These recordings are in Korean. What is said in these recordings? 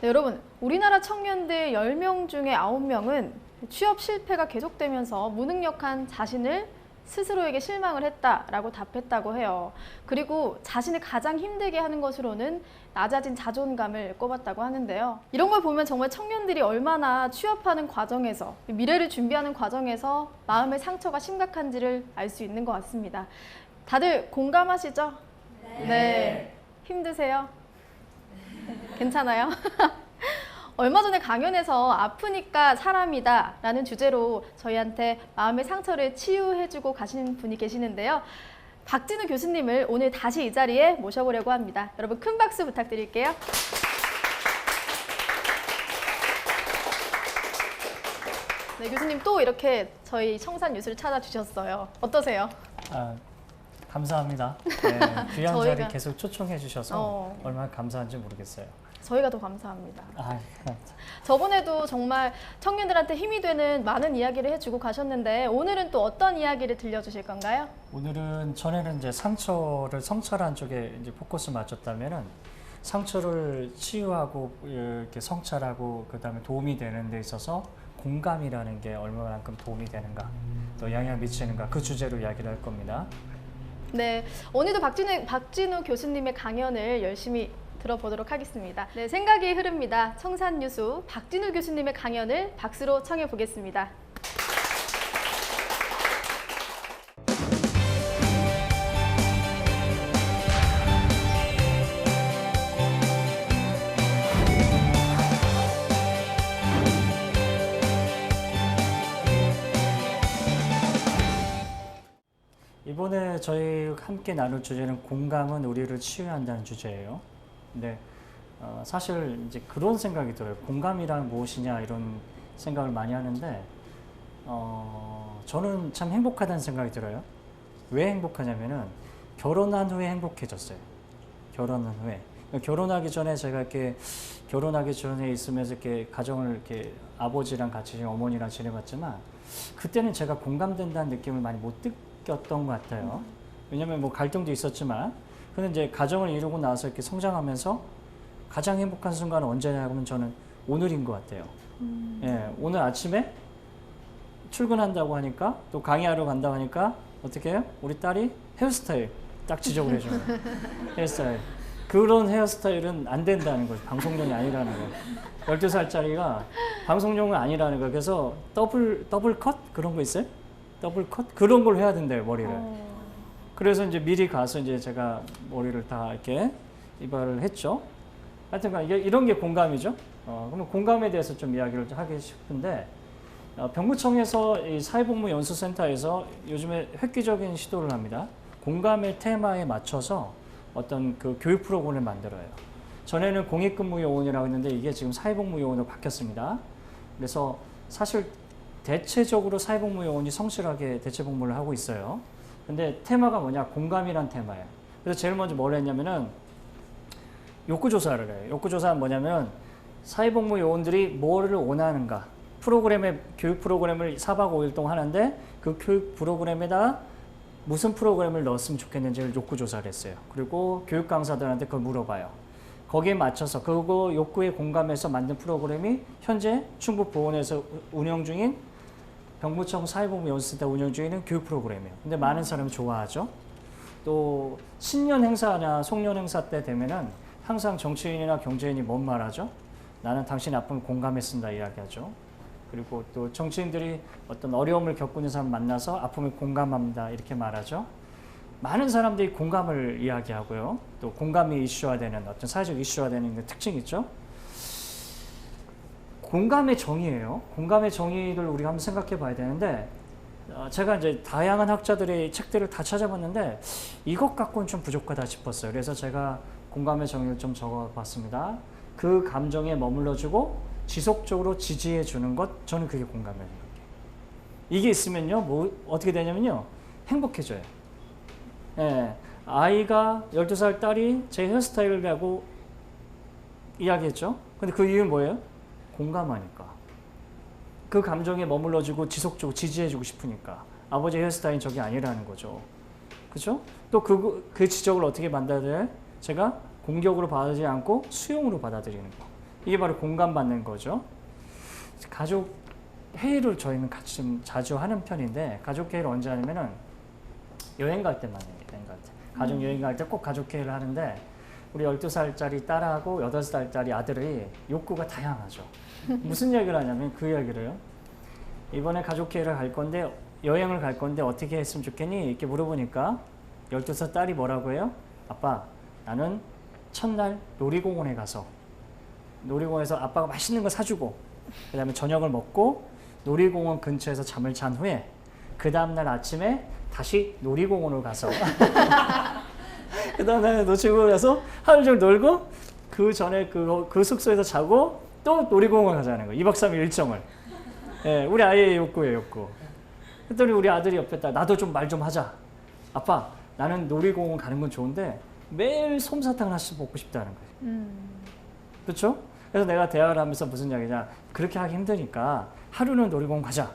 네, 여러분, 우리나라 청년들 10명 중에 9명은 취업 실패가 계속되면서 무능력한 자신을 스스로에게 실망을 했다라고 답했다고 해요. 그리고 자신을 가장 힘들게 하는 것으로는 낮아진 자존감을 꼽았다고 하는데요. 이런 걸 보면 정말 청년들이 얼마나 취업하는 과정에서, 미래를 준비하는 과정에서 마음의 상처가 심각한지를 알 수 있는 것 같습니다. 다들 공감하시죠? 네. 힘드세요? 괜찮아요? 얼마 전에 강연에서 아프니까 사람이다 라는 주제로 저희한테 마음의 상처를 치유해주고 가시는 분이 계시는데요. 박진우 교수님을 오늘 다시 이 자리에 모셔보려고 합니다. 여러분 큰 박수 부탁드릴게요. 네, 교수님 또 이렇게 저희 청산뉴스를 찾아주셨어요. 어떠세요? 감사합니다. 네, 귀한 저희가- 자리 계속 초청해 주셔서 얼마나 감사한지 모르겠어요. 저희가 더 감사합니다. 아, 저번에도 정말 청년들한테 힘이 되는 많은 이야기를 해주고 가셨는데 오늘은 또 어떤 이야기를 들려주실 건가요? 오늘은 전에는 이제 상처를 성찰한 쪽에 이제 포커스 맞췄다면은 상처를 치유하고 이렇게 성찰하고 그다음에 도움이 되는 데 있어서 공감이라는 게 얼마만큼 도움이 되는가, 또 영향을 미치는가 그 주제로 이야기를 할 겁니다. 네, 오늘도 박진우 교수님의 강연을 열심히 들어보도록 하겠습니다. 네, 생각이 흐릅니다. 청산뉴스 박진우 교수님의 강연을 박수로 청해 보겠습니다. 이번에 저희 함께 나눌 주제는 공감은 우리를 치유한다는 주제예요. 근데 사실 이제 그런 생각이 들어요. 공감이란 무엇이냐 이런 생각을 많이 하는데 저는 참 행복하다는 생각이 들어요. 왜 행복하냐면은 결혼한 후에 행복해졌어요. 결혼한 후에. 결혼하기 전에 제가 이렇게 결혼하기 전에 있으면서 이렇게 가정을 이렇게 아버지랑 같이 어머니랑 지내봤지만 그때는 제가 공감된다는 느낌을 많이 못 느꼈던 것 같아요. 왜냐면 뭐 갈등도 있었지만 근데 이제 가정을 이루고 나서 이렇게 성장하면서 가장 행복한 순간은 언제냐 하면 저는 오늘인 것 같아요. 예, 오늘 아침에 출근한다고 하니까 또 강의하러 간다고 하니까 어떻게 해요? 우리 딸이 헤어스타일 딱 지적을 해줘요. 헤어스타일. 그런 헤어스타일은 안 된다는 거죠. 방송용이 아니라는 거. 12살짜리가 방송용은 아니라는 거. 그래서 더블 컷? 그런 거 있어요? 더블 컷? 그런 걸 해야 된대요, 머리를. 그래서 이제 미리 가서 이제 제가 머리를 다 이렇게 이발을 했죠. 하여튼 이런 게 공감이죠. 그러면 공감에 대해서 좀 이야기를 하기 싶은데, 병무청에서 이 사회복무연수센터에서 요즘에 획기적인 시도를 합니다. 공감의 테마에 맞춰서 어떤 그 교육 프로그램을 만들어요. 전에는 공익근무요원이라고 했는데 이게 지금 사회복무요원으로 바뀌었습니다. 그래서 사실 대체적으로 사회복무요원이 성실하게 대체복무를 하고 있어요. 근데 테마가 뭐냐? 공감이란 테마예요. 그래서 제일 먼저 뭘 했냐면은 욕구조사를 해요. 욕구조사는 뭐냐면 사회복무 요원들이 뭐를 원하는가. 교육 프로그램을 4박 5일 동안 하는데 그 교육 프로그램에다 무슨 프로그램을 넣었으면 좋겠는지를 욕구조사를 했어요. 그리고 교육 강사들한테 그걸 물어봐요. 거기에 맞춰서 그거 욕구에 공감해서 만든 프로그램이 현재 충북보건에서 운영 중인 병무청 사회복무연수센터 운영 중인 교육 프로그램이에요. 근데 많은 사람이 좋아하죠. 또 신년 행사나 송년 행사 때 되면은 항상 정치인이나 경제인이 뭔 말하죠? 나는 당신 아픔을 공감했습니다 이야기하죠. 그리고 또 정치인들이 어떤 어려움을 겪고 있는 사람 만나서 아픔을 공감합니다 이렇게 말하죠. 많은 사람들이 공감을 이야기하고요. 또 공감이 이슈화 되는 어떤 사회적 이슈화 되는 특징이 있죠. 공감의 정의예요. 공감의 정의를 우리가 한번 생각해 봐야 되는데 제가 이제 다양한 학자들의 책들을 다 찾아봤는데 이것 갖고는 좀 부족하다 싶었어요. 그래서 제가 공감의 정의를 좀 적어봤습니다. 그 감정에 머물러주고 지속적으로 지지해 주는 것, 저는 그게 공감이에요. 이게 있으면요, 어떻게 되냐면요, 행복해져요. 예, 아이가 12살 딸이 제 헤어스타일을 하고 이야기했죠. 근데 그 이유는 뭐예요? 공감하니까. 그 감정에 머물러주고 지속적으로 지지해주고 싶으니까. 아버지 헤어스타일은 저게 아니라는 거죠. 그죠? 또 그 지적을 어떻게 받아들여요? 제가 공격으로 받아들이지 않고 수용으로 받아들이는 거. 이게 바로 공감받는 거죠. 가족 회의를 저희는 같이 좀 자주 하는 편인데 가족 회의를 언제 하냐면은 여행 갈 때만 해요. 여행 갈 때. 가족 여행 갈 때 꼭 가족 회의를 하는데 우리 12살짜리 딸하고 8살짜리 아들이 욕구가 다양하죠. 무슨 얘기를 하냐면 그 얘기를요. 이번에 가족 회의를 갈 건데 여행을 갈 건데 어떻게 했으면 좋겠니? 이렇게 물어보니까 12살 딸이 뭐라고 해요? 아빠, 나는 첫날 놀이공원에 가서 놀이공원에서 아빠가 맛있는 거 사주고 그 다음에 저녁을 먹고 놀이공원 근처에서 잠을 잔 후에 그 다음날 아침에 다시 놀이공원으로 가서 그 다음날 놀이공원에 가서 하루 종일 놀고 그 전에 그 숙소에서 자고 또 놀이공원 가자는 거예요. 2박 3일 일정을. 예, 우리 아이의 욕구예요, 욕구. 그랬더니 우리 아들이 옆에다 나도 좀 말 좀 하자. 아빠, 나는 놀이공원 가는 건 좋은데 매일 솜사탕 하나씩 먹고 싶다는 거예요. 그렇죠? 그래서 내가 대화를 하면서 무슨 이야기냐. 그렇게 하기 힘드니까 하루는 놀이공원 가자.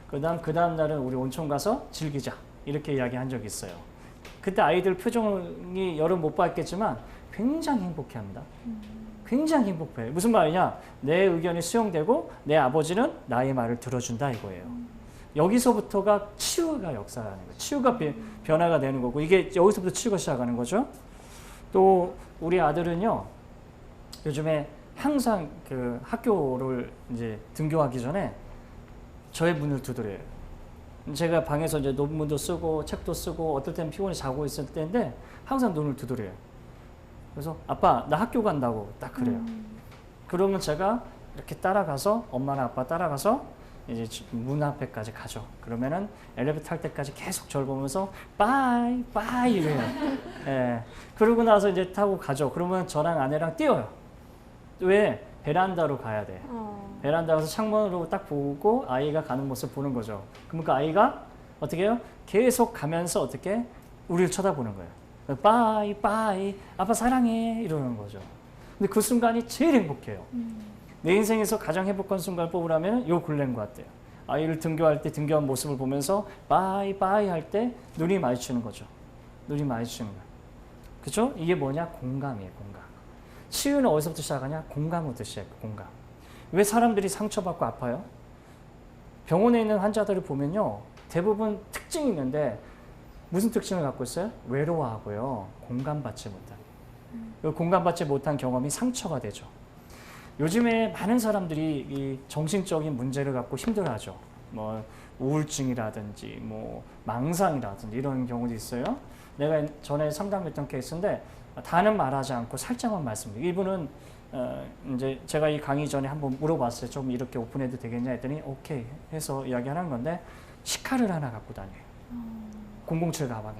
그 다음 날은 우리 온천 가서 즐기자. 이렇게 이야기한 적이 있어요. 그때 아이들 표정이 여러분 못 봤겠지만 굉장히 행복해합니다. 굉장히 행복해요. 무슨 말이냐? 내 의견이 수용되고 내 아버지는 나의 말을 들어준다 이거예요. 여기서부터가 치유가 역사라는 거예요. 치유가 변화가 되는 거고 이게 여기서부터 치유가 시작하는 거죠. 또 우리 아들은요. 요즘에 항상 그 학교를 이제 등교하기 전에 저의 문을 두드려요. 제가 방에서 이제 논문도 쓰고 책도 쓰고 어떨 때는 피곤해 자고 있을 때인데 항상 눈을 두드려요. 그래서 아빠 나 학교 간다고 딱 그래요. 그러면 제가 이렇게 따라가서 엄마나 아빠 따라가서 이제 문 앞에까지 가죠. 그러면은 엘리베이터 탈 때까지 계속 저를 보면서 빠이 빠이 이래요. 예. 그러고 나서 이제 타고 가죠. 그러면 저랑 아내랑 뛰어요. 왜? 베란다로 가야 돼. 베란다 가서 창문으로 딱 보고 아이가 가는 모습 보는 거죠. 그러면 그 아이가 어떻게 해요? 계속 가면서 어떻게 우리를 쳐다보는 거예요. 빠이 빠이 아빠 사랑해 이러는 거죠. 근데 그 순간이 제일 행복해요. 내 인생에서 가장 행복한 순간을 뽑으라면 요 근래인 것 같아요. 아이를 등교할 때 등교한 모습을 보면서 빠이 빠이 할 때 눈이 마주치는 거죠. 눈이 마주치는 거예요. 그렇죠? 이게 뭐냐? 공감이에요. 공감. 치유는 어디서부터 시작하냐? 공감부터 시작해요. 공감. 왜 사람들이 상처받고 아파요? 병원에 있는 환자들을 보면요. 대부분 특징이 있는데 무슨 특징을 갖고 있어요? 외로워하고요. 공감받지 못한. 그 공감받지 못한 경험이 상처가 되죠. 요즘에 많은 사람들이 이 정신적인 문제를 갖고 힘들어하죠. 뭐 우울증이라든지 뭐 망상이라든지 이런 경우도 있어요. 내가 전에 상담했던 케이스인데 다는 말하지 않고 살짝만 말씀드려요. 이분은 이제 제가 이 강의 전에 한번 물어봤어요. 좀 이렇게 오픈해도 되겠냐 했더니 오케이 해서 이야기하는 건데 시카를 하나 갖고 다녀요. 007 가방에.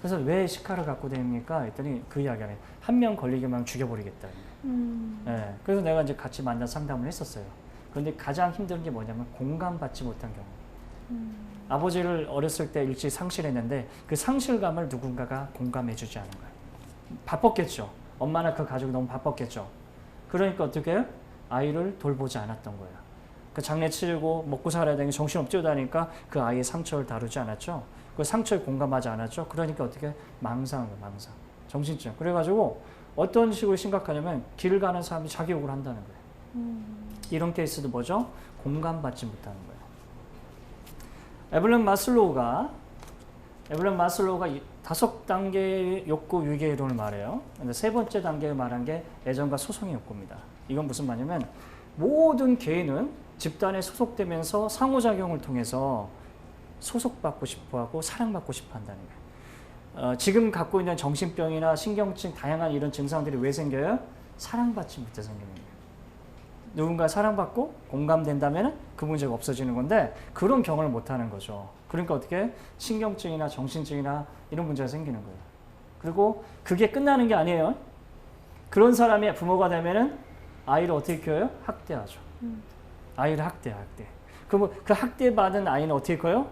그래서 왜 시카를 갖고 다닙니까? 했더니 그 이야기하네. 한 명 걸리기만 죽여버리겠다. 네, 그래서 내가 이제 같이 만나 상담을 했었어요. 그런데 가장 힘든 게 뭐냐면 공감받지 못한 경우. 아버지를 어렸을 때 일찍 상실했는데 그 상실감을 누군가가 공감해주지 않은 거예요. 바빴겠죠. 엄마나 그 가족이 너무 바빴겠죠. 그러니까 어떻게 해요? 아이를 돌보지 않았던 거예요. 그 장례 치르고 먹고 살아야 되는 게 정신없이 뛰어다니까 그 아이의 상처를 다루지 않았죠. 그 상처에 공감하지 않았죠. 그러니까 어떻게 망상. 정신증. 그래가지고 어떤 식으로 심각하냐면 길 가는 사람이 자기 욕을 한다는 거예요. 이런 케이스도 뭐죠? 공감받지 못하는 거예요. 에블런 마슬로우가 5단계의 욕구 유계 이론을 말해요. 근데 세 번째 단계를 말한 게 애정과 소송의 욕구입니다. 이건 무슨 말이냐면 모든 개인은 집단에 소속되면서 상호작용을 통해서 소속받고 싶어하고 사랑받고 싶어 한다는 거예요. 지금 갖고 있는 정신병이나 신경증 다양한 이런 증상들이 왜 생겨요? 사랑받지 못해 생기는 거예요. 누군가 사랑받고 공감된다면 그 문제가 없어지는 건데 그런 경험을 못하는 거죠. 그러니까 어떻게 신경증이나 정신증이나 이런 문제가 생기는 거예요. 그리고 그게 끝나는 게 아니에요. 그런 사람이 부모가 되면은 아이를 어떻게 키워요? 학대하죠. 아이를 학대. 그럼 그 학대받은 아이는 어떻게 커요?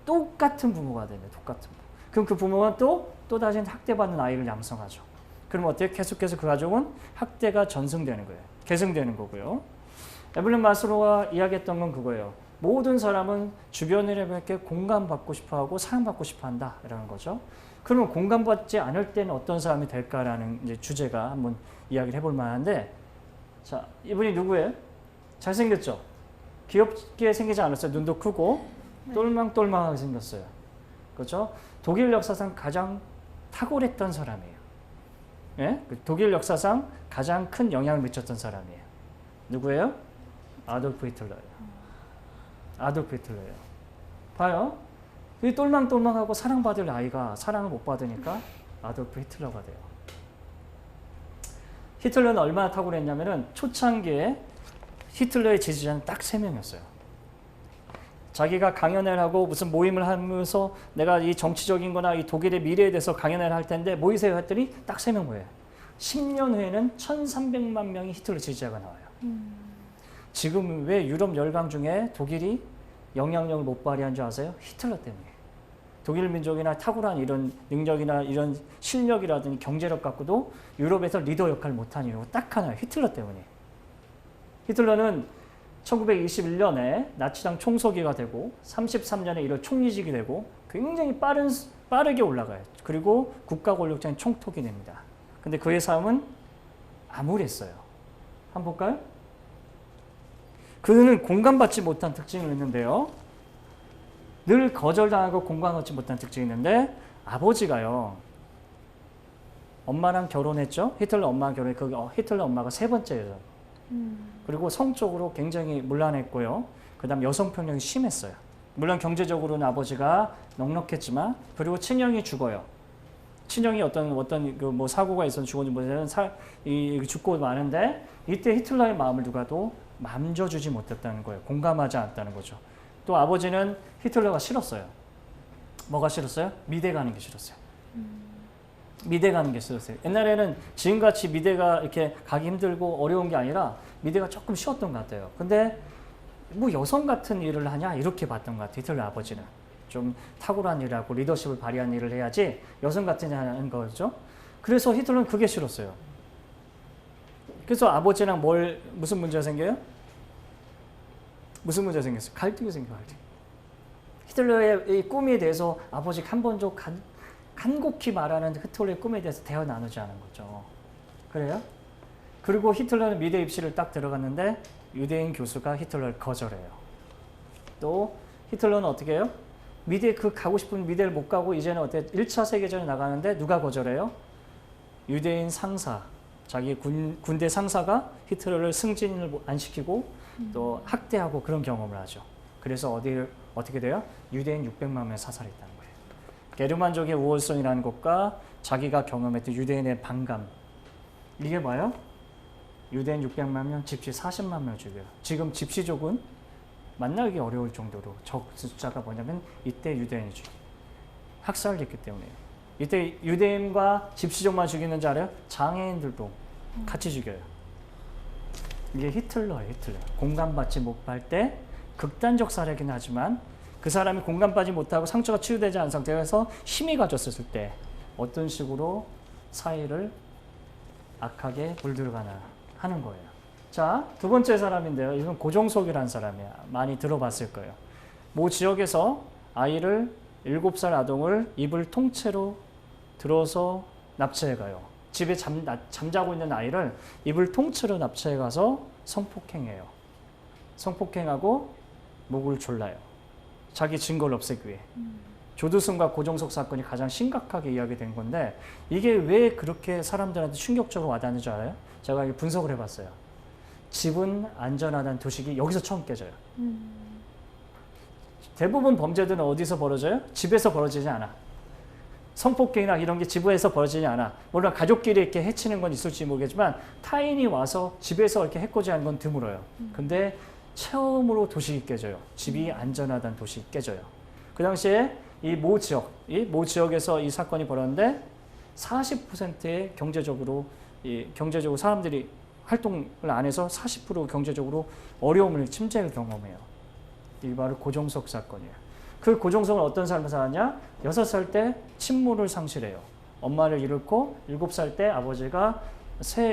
똑같은 부모가 되네. 똑같은 부모. 그럼 그 부모가 또다시 학대받는 아이를 양성하죠. 그럼 어떻게 계속해서 그 가족은 학대가 전승되는 거예요. 계승되는 거고요. 에블런 마슬로우가 이야기했던 건 그거예요. 모든 사람은 주변인에게 공감받고 싶어하고 사랑받고 싶어한다라는 거죠. 그러면 공감받지 않을 때는 어떤 사람이 될까라는 이제 주제가 한번 이야기를 해볼 만한데 자, 이분이 누구예요? 잘생겼죠? 귀엽게 생기지 않았어요. 눈도 크고 똘망똘망하게 생겼어요. 그렇죠? 독일 역사상 가장 탁월했던 사람이에요. 예? 독일 역사상 가장 큰 영향을 미쳤던 사람이에요. 누구예요? 아돌프 히틀러예요. 아돌프 히틀러예요. 봐요. 이 똘망똘망하고 사랑받을 아이가 사랑을 못 받으니까 아돌프 히틀러가 돼요. 히틀러는 얼마나 탁월했냐면은 초창기에 히틀러의 지지자는 딱 3명이었어요. 자기가 강연을 하고 무슨 모임을 하면서 내가 이 정치적인 거나 이 독일의 미래에 대해서 강연을 할 텐데 모이세요 했더니 딱 3명 모여요. 10년 후에는 1,300만 명이 히틀러 지지자가 나와요. 지금 왜 유럽 열강 중에 독일이 영향력을 못 발휘한 줄 아세요? 히틀러 때문에. 독일 민족이나 탁월한 이런 능력이나 이런 실력이라든지 경제력 갖고도 유럽에서 리더 역할을 못한 이유가 딱 하나예요. 히틀러 때문에. 히틀러는 1921년에 나치당 총서기가 되고 33년에 이런 총리직이 되고 굉장히 빠르게 올라가요. 그리고 국가 권력자인 총독이 됩니다. 근데 그의 삶은 암울했어요. 한번 볼까요? 그는 공감받지 못한 특징을 있는데요. 늘 거절당하고 공감받지 못한 특징이 있는데 아버지가요. 엄마랑 결혼했죠. 히틀러 엄마랑 결혼해. 히틀러 엄마가 3번째예요. 그리고 성적으로 굉장히 문란했고요. 그 다음 여성 편향이 심했어요. 물론 경제적으로는 아버지가 넉넉했지만 그리고 친형이 죽어요. 친형이 어떤 그 뭐 사고가 있어서 죽었는지 모르겠는데 죽고 마는데 이때 히틀러의 마음을 누가도 만져주지 못했다는 거예요. 공감하지 않았다는 거죠. 또 아버지는 히틀러가 싫었어요. 뭐가 싫었어요? 미대 가는 게 싫었어요. 미대 가는 게 싫었어요. 옛날에는 지금같이 미대가 이렇게 가기 힘들고 어려운 게 아니라 미대가 조금 쉬웠던 것 같아요. 근데 뭐 여성 같은 일을 하냐 이렇게 봤던 것 같아요. 히틀러 아버지는. 좀 탁월한 일을 하고 리더십을 발휘한 일을 해야지 여성 같은 일을 하는 거죠. 그래서 히틀러는 그게 싫었어요. 그래서 아버지랑 무슨 문제가 생겨요? 무슨 문제가 생겼어요? 갈등이 생겨요. 갈등. 히틀러의 이 꿈에 대해서 아버지가 한 번도 간곡히 말하는 히틀러의 꿈에 대해서 대화 나누지 않은 거죠. 그래요? 그리고 히틀러는 미대 입시를 딱 들어갔는데 유대인 교수가 히틀러를 거절해요. 또 히틀러는 어떻게 해요? 가고 싶은 미대를 못 가고 이제는 1차 세계전에 나가는데 누가 거절해요? 유대인 상사, 자기 군대 상사가 히틀러를 승진을 안 시키고 또 학대하고 그런 경험을 하죠. 그래서 어떻게 돼요? 유대인 600만 명 사살했다는 거예요. 게르만족의 우월성이라는 것과 자기가 경험했던 유대인의 반감. 이게 뭐예요? 유대인 600만 명, 집시 40만 명 죽여요. 지금 집시족은 만나기 어려울 정도로 숫자가 뭐냐면 이때 유대인이죠. 학살됐기 때문에요. 이때 유대인과 집시족만 죽이는 줄 알아요? 장애인들도 같이 죽여요. 이게 히틀러예요. 히틀러. 공감받지 못할 때 극단적 사례긴 하지만 그 사람이 공감받지 못하고 상처가 치유되지 않은 상태에서 힘이 가졌을 때 어떤 식으로 사회를 악하게 물들어가나 하는 거예요. 자, 2번째 사람인데요. 이건 고종석이라는 사람이야. 많이 들어봤을 거예요. 모 지역에서 아이를 7살 아동을 이불 통째로 들어서 납치해 가요. 집에 잠자고 있는 아이를 이불 통째로 납치해 가서 성폭행해요. 성폭행하고 목을 졸라요. 자기 증거를 없애기 위해. 조두순과 고종석 사건이 가장 심각하게 이야기된 건데 이게 왜 그렇게 사람들한테 충격적으로 와닿는 줄 알아요? 제가 분석을 해봤어요. 집은 안전하다는 도식이 여기서 처음 깨져요. 대부분 범죄들은 어디서 벌어져요? 집에서 벌어지지 않아. 성폭행이나 이런 게 집에서 벌어지지 않아. 물론 가족끼리 이렇게 해치는 건 있을지 모르겠지만 타인이 와서 집에서 이렇게 해코지하는 건 드물어요. 근데 처음으로 도식이 깨져요. 집이 안전하다는 도식이 깨져요. 그 당시에 이 모 지역에서 이 사건이 벌어졌는데 40%의 경제적으로 사람들이 활동을 안 해서 40% 경제적으로 어려움을 침체를 경험해요. 이 바로 고종석 사건이에요. 그 고종석은 어떤 삶을 살았냐? 6살 때 친모를 상실해요. 엄마를 잃고 7살 때 아버지가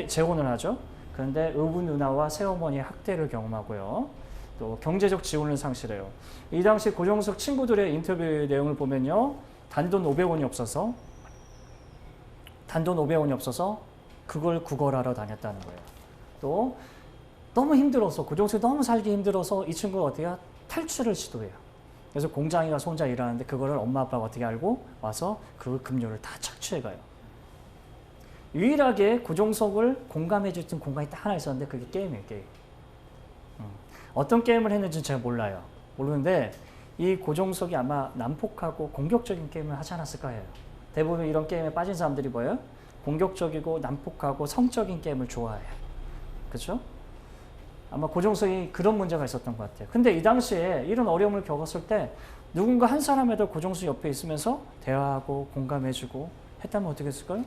재혼을 하죠. 그런데 의붓 누나와 새어머니의 학대를 경험하고요. 또 경제적 지원을 상실해요. 이 당시 고종석 친구들의 인터뷰 내용을 보면요. 단돈 500원이 없어서 그걸 구걸하러 다녔다는 거예요. 또 너무 힘들어서 고종석이 너무 살기 힘들어서 이 친구가 어떻게 탈출을 시도해요. 그래서 공장이가 혼자 일하는데 그거를 엄마 아빠가 어떻게 알고 와서 그 급료를 다 착취해 가요. 유일하게 고종석을 공감해 줬던 공간이 딱 하나 있었는데 그게 게임이에요. 게임. 어떤 게임을 했는지 제가 몰라요. 모르는데 이 고종석이 아마 난폭하고 공격적인 게임을 하지 않았을까 해요. 대부분 이런 게임에 빠진 사람들이 뭐예요? 공격적이고 난폭하고 성적인 게임을 좋아해요. 그렇죠? 아마 고종석이 그런 문제가 있었던 것 같아요. 근데 이 당시에 이런 어려움을 겪었을 때 누군가 한 사람이라도 고종석 옆에 있으면서 대화하고 공감해주고 했다면 어떻게 했을까요?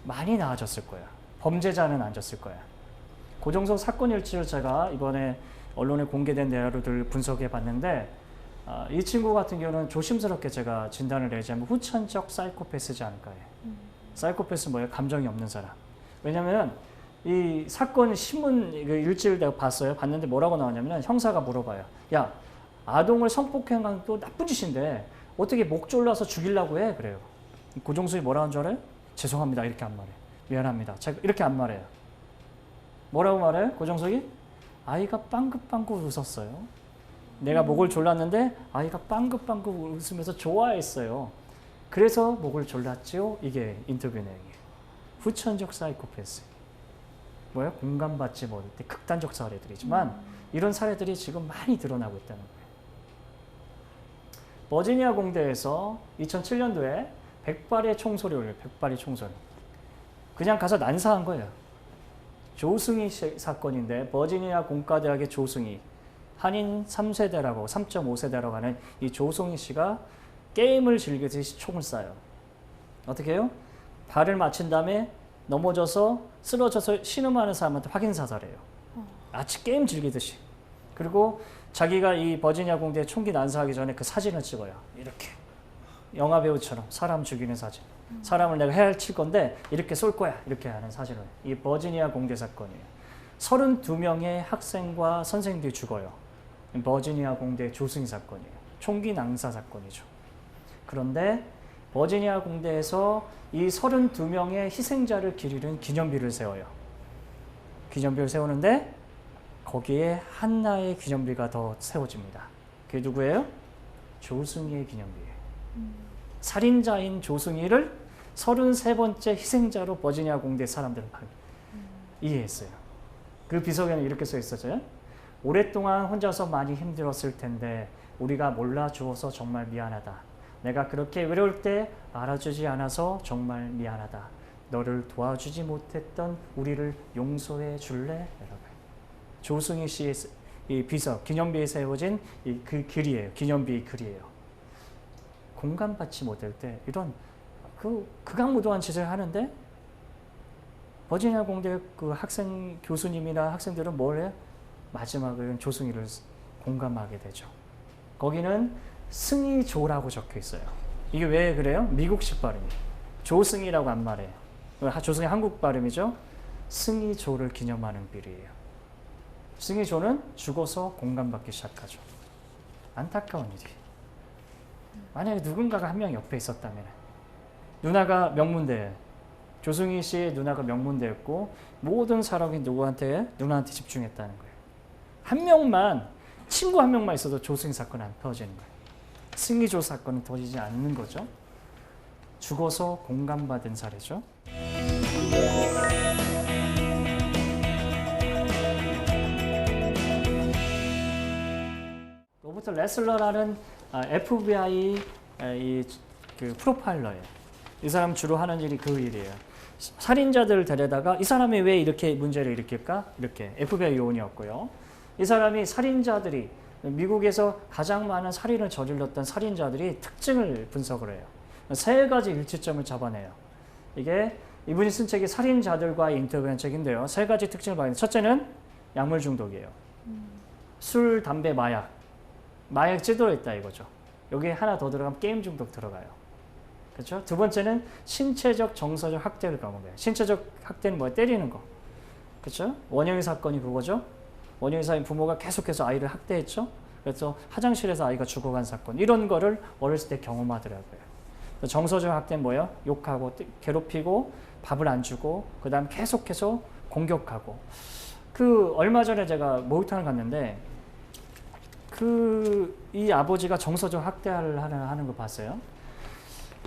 많이 나아졌을 거야. 범죄자는 안 졌을 거야. 고종석 사건 일지를 제가 이번에 언론에 공개된 내용들을 분석해 봤는데 이 친구 같은 경우는 조심스럽게 제가 진단을 내자면 후천적 사이코패스지 않을까 해요. 사이코패스 뭐예요? 감정이 없는 사람. 왜냐면 이 사건 신문 일지를 내가 봤어요. 봤는데 뭐라고 나왔냐면 형사가 물어봐요. 야, 아동을 성폭행한 것도 나쁜 짓인데 어떻게 목 졸라서 죽이려고 해? 그래요. 고종석이 뭐라 하는 줄 알아요? 죄송합니다. 이렇게 안 말해요. 미안합니다. 제가 이렇게 안 말해요. 뭐라고 말해요? 고종석이? 아이가 빵긋빵긋 웃었어요. 내가 목을 졸랐는데 아이가 빵긋빵긋 웃으면서 좋아했어요. 그래서 목을 졸랐죠? 이게 인터뷰 내용이에요. 후천적 사이코패스. 뭐야? 공감받지 못할 때 극단적 사례들이지만 이런 사례들이 지금 많이 드러나고 있다는 거예요. 버지니아 공대에서 2007년도에 100발의 총소리 올려요. 100발의 총소리. 그냥 가서 난사한 거예요. 조승희 사건인데 버지니아 공과대학의 조승희, 한인 3세대라고 3.5세대라고 하는 이 조승희 씨가 게임을 즐기듯이 총을 쏴요. 어떻게 해요? 발을 맞힌 다음에 넘어져서 쓰러져서 신음하는 사람한테 확인 사살해요. 마치 게임 즐기듯이. 그리고 자기가 이 버지니아 공대에 총기 난사하기 전에 그 사진을 찍어요. 이렇게 영화 배우처럼 사람 죽이는 사진. 사람을 내가 헤엄칠 건데 이렇게 쏠 거야. 이렇게 하는 사진을. 이 버지니아 공대 사건이에요. 32명의 학생과 선생님들이 죽어요. 버지니아 공대 조승희 사건이에요. 총기 난사 사건이죠. 그런데 버지니아 공대에서 이 32명의 희생자를 기리는 기념비를 세워요. 기념비를 세우는데 거기에 한나의 기념비가 더 세워집니다. 그게 누구예요? 조승희의 기념비예요. 살인자인 조승희를 33번째 희생자로 버지니아 공대 사람들은 이해했어요. 그 비석에는 이렇게 써 있었죠. 오랫동안 혼자서 많이 힘들었을 텐데 우리가 몰라주어서 정말 미안하다. 내가 그렇게 외로울 때 알아주지 않아서 정말 미안하다. 너를 도와주지 못했던 우리를 용서해 줄래? 여러분. 조승희 씨의 이 비석, 기념비에 세워진 그 글이에요. 기념비 글이에요. 공감받지 못할 때 이런 극악무도한 짓을 하는데 버지니아 공대 그 학생 교수님이나 학생들은 뭘 해요? 마지막은 조승희를 공감하게 되죠. 거기는 승희조라고 적혀 있어요. 이게 왜 그래요? 미국식 발음이에요. 조승희라고 안 말해요. 조승희 한국 발음이죠. 승희조를 기념하는 비리예요. 승희조는 죽어서 공감받기 시작하죠. 안타까운 일이. 만약에 누군가가 한 명 옆에 있었다면 누나가 명문대, 조승희 씨의 누나가 명문대였고 모든 사람이 누나한테 집중했다는 거예요. 한 명만, 친구 한 명만 있어도 조승희 사건은 안 터지는 거예요. 승희조 사건은 터지지 않는 거죠. 죽어서 공감받은 사례죠. 로버트 레슬러라는 FBI 그 프로파일러예요. 이 사람 주로 하는 일이 그 일이에요. 살인자들을 데려다가 이 사람이 왜 이렇게 문제를 일으킬까? 이렇게 FBI 요원이었고요. 이 사람이 살인자들이 미국에서 가장 많은 살인을 저질렀던 살인자들이 특징을 분석을 해요. 3가지 일치점을 잡아내요. 이게 이분이 쓴 책이 살인자들과의 인터뷰한 책인데요. 3가지 특징을 봐요. 첫째는 약물 중독이에요. 술, 담배, 마약 찌들어 있다 이거죠. 여기에 하나 더 들어가면 게임 중독 들어가요. 그렇죠? 두 번째는 신체적, 정서적 학대를 경험해요. 신체적 학대는 뭐야? 때리는 거. 그렇죠? 원영희 사건이 그거죠. 원영희 사인 부모가 계속해서 아이를 학대했죠. 그래서 화장실에서 아이가 죽어간 사건. 이런 거를 어렸을 때 경험하더라고요. 정서적 학대는 뭐예요? 욕하고 괴롭히고 밥을 안 주고 그다음 계속해서 공격하고 그 얼마 전에 제가 목욕탕을 갔는데 이 아버지가 정서적 학대를 하는 거 봤어요.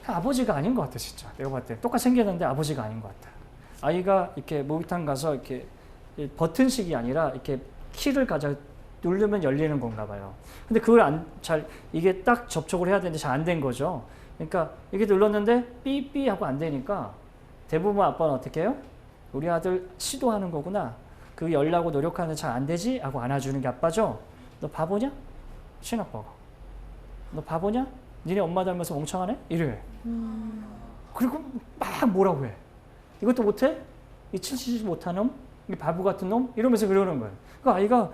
아버지가 아닌 것 같아 진짜. 내가 봤을 때 똑같이 생겼는데 아버지가 아닌 것 같아. 아이가 이렇게 목욕탕 가서 이렇게 버튼식이 아니라 이렇게 키를 누르면 열리는 건가 봐요. 근데 그걸 이게 딱 접촉을 해야 되는데 잘 안 된 거죠. 그러니까 이게 눌렀는데 삐삐 하고 안 되니까 대부분 아빠는 어떻게 해요? 우리 아들 시도하는 거구나. 그 열라고 노력하는데 잘 안 되지? 하고 안아주는 게 아빠죠. 너 바보냐? 친아빠가. 너 바보냐? 니네 엄마 닮아서 멍청하네? 이래. 그리고 막 뭐라고 해. 이것도 못해? 이 칠치지 못한 놈? 이 바보 같은 놈? 이러면서 그러는 거예요. 그 아이가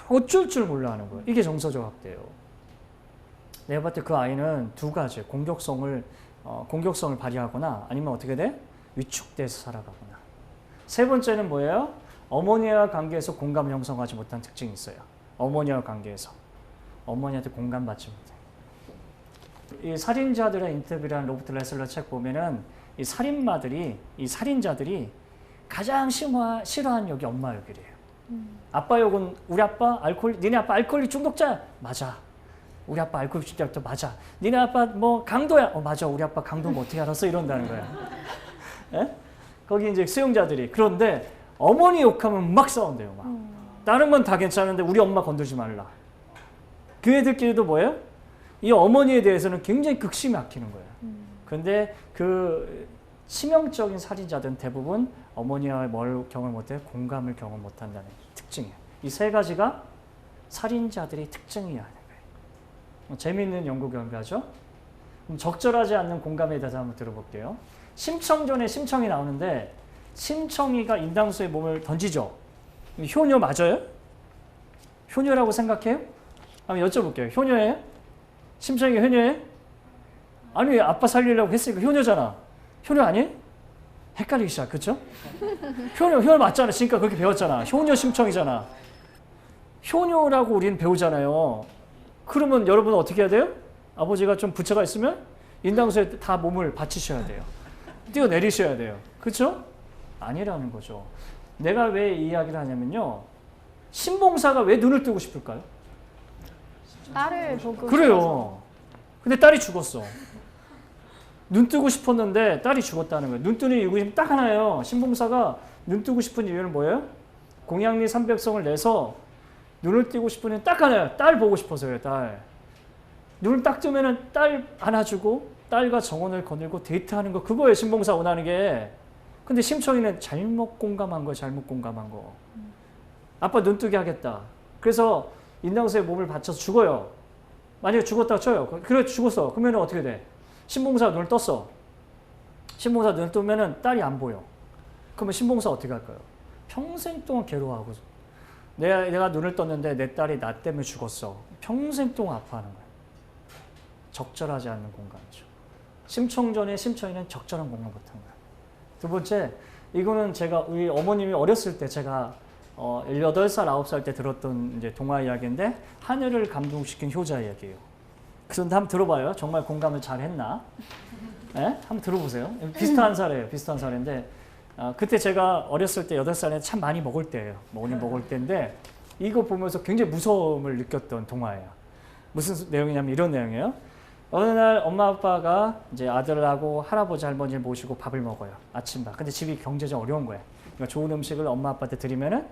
어쩔 줄 몰라 하는 거예요. 이게 정서적 학대예요. 내가 봤을 때 그 아이는 두 가지, 공격성을 발휘하거나 아니면 어떻게 돼? 위축돼서 살아가거나. 세 번째는 뭐예요? 어머니와 관계에서 공감을 형성하지 못한 특징이 있어요. 어머니와 관계에서. 어머니한테 공감받지 못해. 이 살인자들의 인터뷰라는 로버트 레슬러 책 보면은 이 살인자들이 가장 싫어하는 역이 엄마 역이래요. 아빠 역은 우리 아빠 니네 아빠 알코올 중독자? 맞아. 우리 아빠 알코올 중독자 맞아. 니네 아빠 뭐 강도야? 맞아. 우리 아빠 강도인 거 어떻게 알았어? 이런다는 거야. 예? 거기 이제 수용자들이. 그런데 어머니 욕하면 막 싸운대요. 막. 다른 건 다 괜찮은데 우리 엄마 건들지 말라. 그 애들끼리도 뭐예요? 이 어머니에 대해서는 굉장히 극심히 아끼는 거예요. 그런데 그 치명적인 살인자들은 대부분 어머니와 뭘 경험 못해? 공감을 경험 못한다는 특징이에요. 이 세 가지가 살인자들의 특징이야. 재미있는 연구 결과죠. 그럼 적절하지 않는 공감에 대해서 한번 들어볼게요. 심청전에 심청이 나오는데 심청이가 인당수의 몸을 던지죠. 효녀 맞아요? 효녀라고 생각해요? 한번 여쭤볼게요. 효녀예요? 심청이가 효녀예요? 아니 아빠 살리려고 했으니까 효녀잖아. 효녀 아니에요? 헷갈리기 시작, 그렇죠? 효녀 맞잖아. 지금까지 그렇게 배웠잖아. 효녀 심청이잖아. 효녀라고 우리는 배우잖아요. 그러면 여러분은 어떻게 해야 돼요? 아버지가 좀 부처가 있으면 인당수에 다 몸을 바치셔야 돼요. 뛰어내리셔야 돼요. 그렇죠? 아니라는 거죠. 내가 왜 이 이야기를 하냐면요. 신봉사가 왜 눈을 뜨고 싶을까요? 딸을 보고 그래요. 근데 딸이 죽었어. 눈 뜨고 싶었는데 딸이 죽었다는 거예요. 눈 뜨는 이유가 딱 하나예요. 신봉사가 눈 뜨고 싶은 이유는 뭐예요? 공양리 300성을 내서 눈을 뜨고 싶은 이유는 딱 하나예요. 딸 보고 싶어서요. 딸. 눈을 딱 뜨면은 딸 안아주고 딸과 정원을 거닐고 데이트하는 거 그거예요. 신봉사 원하는 게. 근데 심청이는 잘못 공감한 거예요. 잘못 공감한 거. 아빠 눈 뜨게 하겠다. 그래서 인당수에 몸을 바쳐서 죽어요. 만약에 죽었다고 쳐요. 그래 죽었어. 그러면 어떻게 돼? 신봉사가 눈을 떴어. 신봉사 눈을 뜨면은 딸이 안 보여. 그러면 신봉사 어떻게 할까요? 평생 동안 괴로워하고 내가 눈을 떴는데 내 딸이 나 때문에 죽었어. 평생 동안 아파하는 거예요. 적절하지 않는 공감이죠. 심청전에 심청이는 적절한 공감 못한 거예요. 두 번째, 이거는 제가 우리 어머님이 어렸을 때 제가 18살, 9살 때 들었던 이제 동화 이야기인데 하늘을 감동시킨 효자 이야기예요. 그런데 한번 들어봐요. 정말 공감을 잘 했나? 네? 한번 들어보세요. 비슷한 사례예요. 비슷한 사례인데 그때 제가 어렸을 때 8살에 참 많이 먹을 때예요. 먹을 때인데 이거 보면서 굉장히 무서움을 느꼈던 동화예요. 무슨 내용이냐면 이런 내용이에요. 어느 날 엄마 아빠가 이제 아들하고 할아버지 할머니를 모시고 밥을 먹어요. 아침밥. 근데 집이 경제적 어려운 거예요. 그러니까 좋은 음식을 엄마 아빠한테 드리면은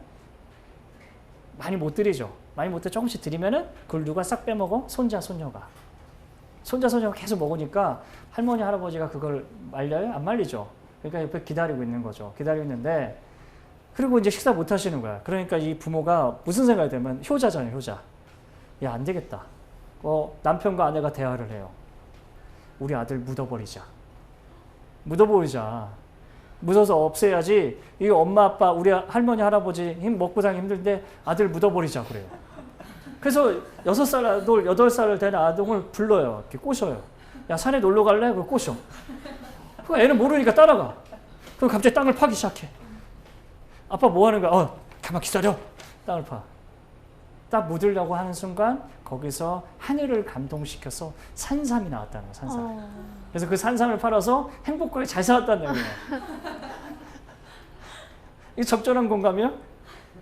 많이 못 드리죠. 많이 못 드려 조금씩 드리면은 그걸 누가 싹 빼먹어? 손자 손녀가 계속 먹으니까 할머니 할아버지가 그걸 말려요? 안 말리죠. 그러니까 옆에 기다리고 있는 거죠. 기다리고 있는데 그리고 이제 식사 못 하시는 거야. 그러니까 이 부모가 무슨 생각이 들면 효자잖아요. 효자. 야, 안 되겠다. 남편과 아내가 대화를 해요. 우리 아들 묻어버리자. 묻어서 없애야지. 이 엄마 아빠 우리 할머니 할아버지 먹고 살기 힘든데 아들 묻어버리자 그래요. 그래서 6살, 8살 된 아동을 불러요. 이렇게 꼬셔요. 야, 산에 놀러 갈래? 그걸 꼬셔. 그 애는 모르니까 따라가. 그럼 갑자기 땅을 파기 시작해. 아빠 뭐 하는 거야? 가만 기다려. 땅을 파. 딱 묻으려고 하는 순간 거기서 하늘을 감동시켜서 산삼이 나왔다는 거예요. 산삼. 그래서 그 산삼을 팔아서 행복하게 잘 살았다는 얘기예요. 이 적절한 공감이요?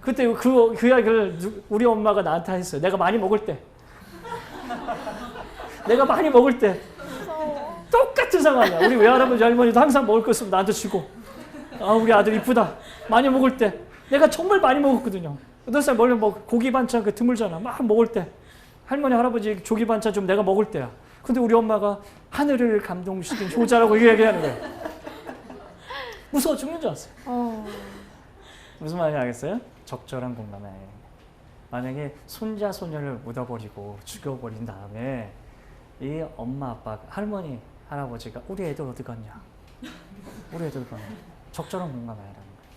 그때 그 이야기를 우리 엄마가 나한테 했어요. 내가 많이 먹을 때. 내가 많이 먹을 때. 무서워. 똑같은 상황이야. 우리 외할아버지 할머니도 항상 먹을 거 있으면 나한테 주고. 아, 우리 아들 이쁘다. 많이 먹을 때. 내가 정말 많이 먹었거든요. 어떤 사람 원래 뭐 고기 반찬 그 드물잖아. 막 먹을 때. 할머니, 할아버지 조기 반찬 좀 내가 먹을 때야. 근데 우리 엄마가 하늘을 감동시킨 효자라고 얘기하는 거야. 무서워 죽는 줄 알았어요. 무슨 말인지 알겠어요? 적절한 공감이 아니에요. 만약에 손자, 손녀를 묻어버리고 죽여버린 다음에 이 엄마, 아빠, 할머니, 할아버지가 우리 애들 어디 갔냐? 우리 애들 어디 갔냐? 적절한 공감이 아니라는 거예요.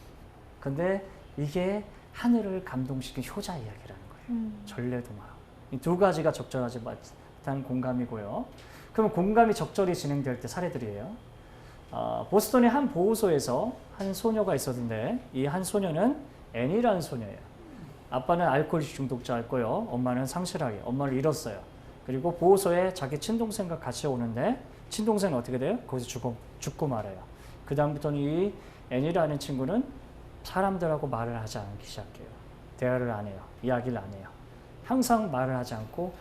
근데 이게 하늘을 감동시킨 효자 이야기라는 거예요. 전래동화. 이 두 가지가 적절하지 못한 공감이고요. 그럼 공감이 적절히 진행될 때 사례들이에요. 보스턴의 한 보호소에서 한 소녀가 있었는데 이 한 소녀는 앤이라는 소녀예요. 아빠는 알코올 중독자였고요. 엄마는 상실하게 엄마를 잃었어요. 그리고 보호소에 자기 친동생과 같이 오는데 친동생은 어떻게 돼요? 거기서 죽고 말아요. 그 다음부터는 이 앤이라는 친구는 사람들하고 말을 하지 않기 시작해요. 대화를 안 해요. 이야기를 안 해요. 항상 말을 하지 않고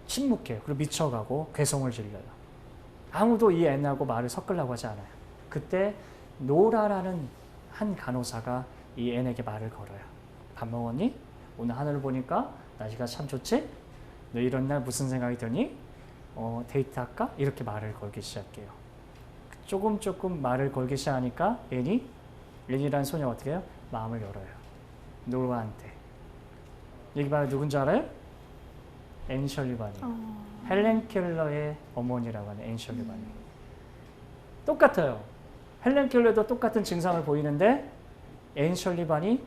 침묵해요. 그리고 미쳐가고 괴성을 질러요. 아무도 이 앤하고 말을 섞으려고 하지 않아요. 그때 노라라는 한 간호사가 이 앤에게 말을 걸어요. 밥 먹었니? 오늘 하늘을 보니까 날씨가 참 좋지? 너 이런 날 무슨 생각이 드니? 데이트할까? 이렇게 말을 걸기 시작해요. 조금 말을 걸기 시작하니까 앤이라는 소녀가 어떻게 해요? 마음을 열어요. 노라한테. 여기 봐요. 누군지 알아요? 앤 셜리반이에요. 헬렌 켈러의 어머니라고 하는 앤 셜리반이. 똑같아요. 헬렌 켈러도 똑같은 증상을 보이는데 앤 셜리반이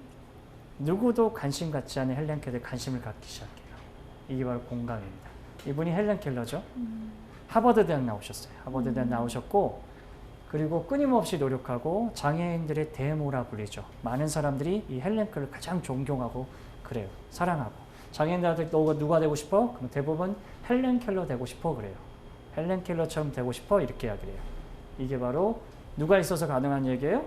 누구도 관심 갖지 않은 헬렌 켈러에 관심을 갖기 시작해요. 이게 바로 공감입니다. 이분이 헬렌 켈러죠. 하버드 대학 나오셨어요. 하버드 대학 나오셨고 그리고 끊임없이 노력하고 장애인들의 대모라 불리죠. 많은 사람들이 이 헬렌 켈러를 가장 존경하고 그래요. 사랑하고. 장애인들한테 너가 누가 되고 싶어? 그럼 대부분 헬렌 켈러 되고 싶어 그래요. 헬렌 켈러처럼 되고 싶어 이렇게 이야기를 해요. 이게 바로 누가 있어서 가능한 얘기예요?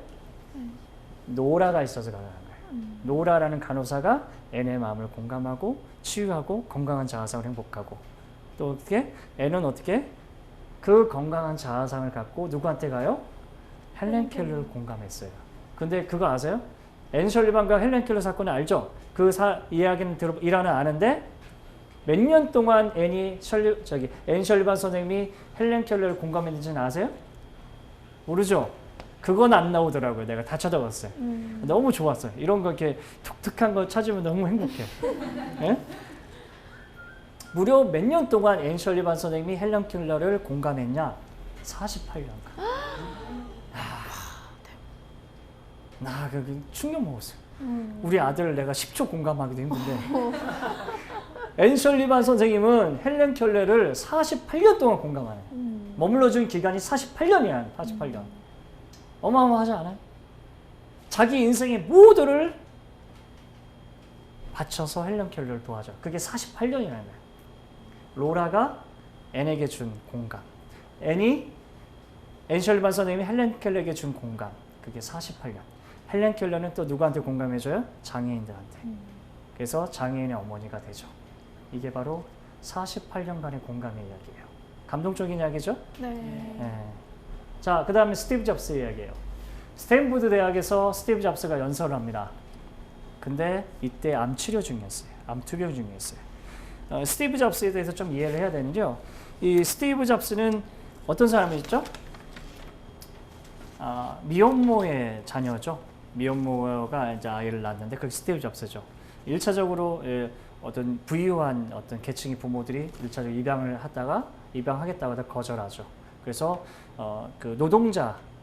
노라가 있어서 가능한 거예요. 노라라는 간호사가 앤의 마음을 공감하고 치유하고 건강한 자아상을 행복하고 또 어떻게? 앤은 어떻게? 그 건강한 자아상을 갖고 누구한테 가요? 헬렌 켈러를 공감했어요. 근데 그거 아세요? 앤 셜리반과 헬렌 켈러 사건을 알죠? 이야기는 일화는 아는데 몇 년 동안 앤 셜리반 선생님이 헬렌 켈러를 공감했는지는 아세요? 모르죠? 그건 안 나오더라고요. 내가 다 찾아봤어요. 너무 좋았어요. 이런 거 이렇게 독특한 거 찾으면 너무 행복해. 네? 무려 몇 년 동안 앤 셜리반 선생님이 헬렌 켈러를 공감했냐? 48년간. 나 그 충격 먹었어요. 우리 아들 내가 10초 공감하기도 힘든데 앤 셜리반 선생님은 헬렌 켈러를 48년 동안 공감하네. 머물러준 기간이 48년이야. 48년. 어마어마하지 않아요? 자기 인생의 모두를 바쳐서 헬렌 켈러를 도와줘. 그게 48년이라는 거예요. 로라가 앤에게 준 공감. 앤 셜리반 선생님이 헬렌 켈러에게 준 공감. 그게 48년. 헬렌 켈러는 또 누구한테 공감해줘요? 장애인들한테. 그래서 장애인의 어머니가 되죠. 이게 바로 48년간의 공감의 이야기예요. 감동적인 이야기죠? 네. 자, 그 다음에 스티브 잡스 이야기예요. 스탠포드 대학에서 스티브 잡스가 연설을 합니다. 근데 이때 암 치료 중이었어요. 암 투병 중이었어요. 스티브 잡스에 대해서 좀 이해를 해야 되는데요. 이 스티브 잡스는 어떤 사람이었죠? 미혼모의 자녀죠. 미혼모가 이제 아이를 낳았는데 그게 스티브 잡스죠. 1차적으로 어떤 부유한 어떤 계층의 부모들이 1차적으로 입양하겠다고 하다 거절하죠. 그래서 그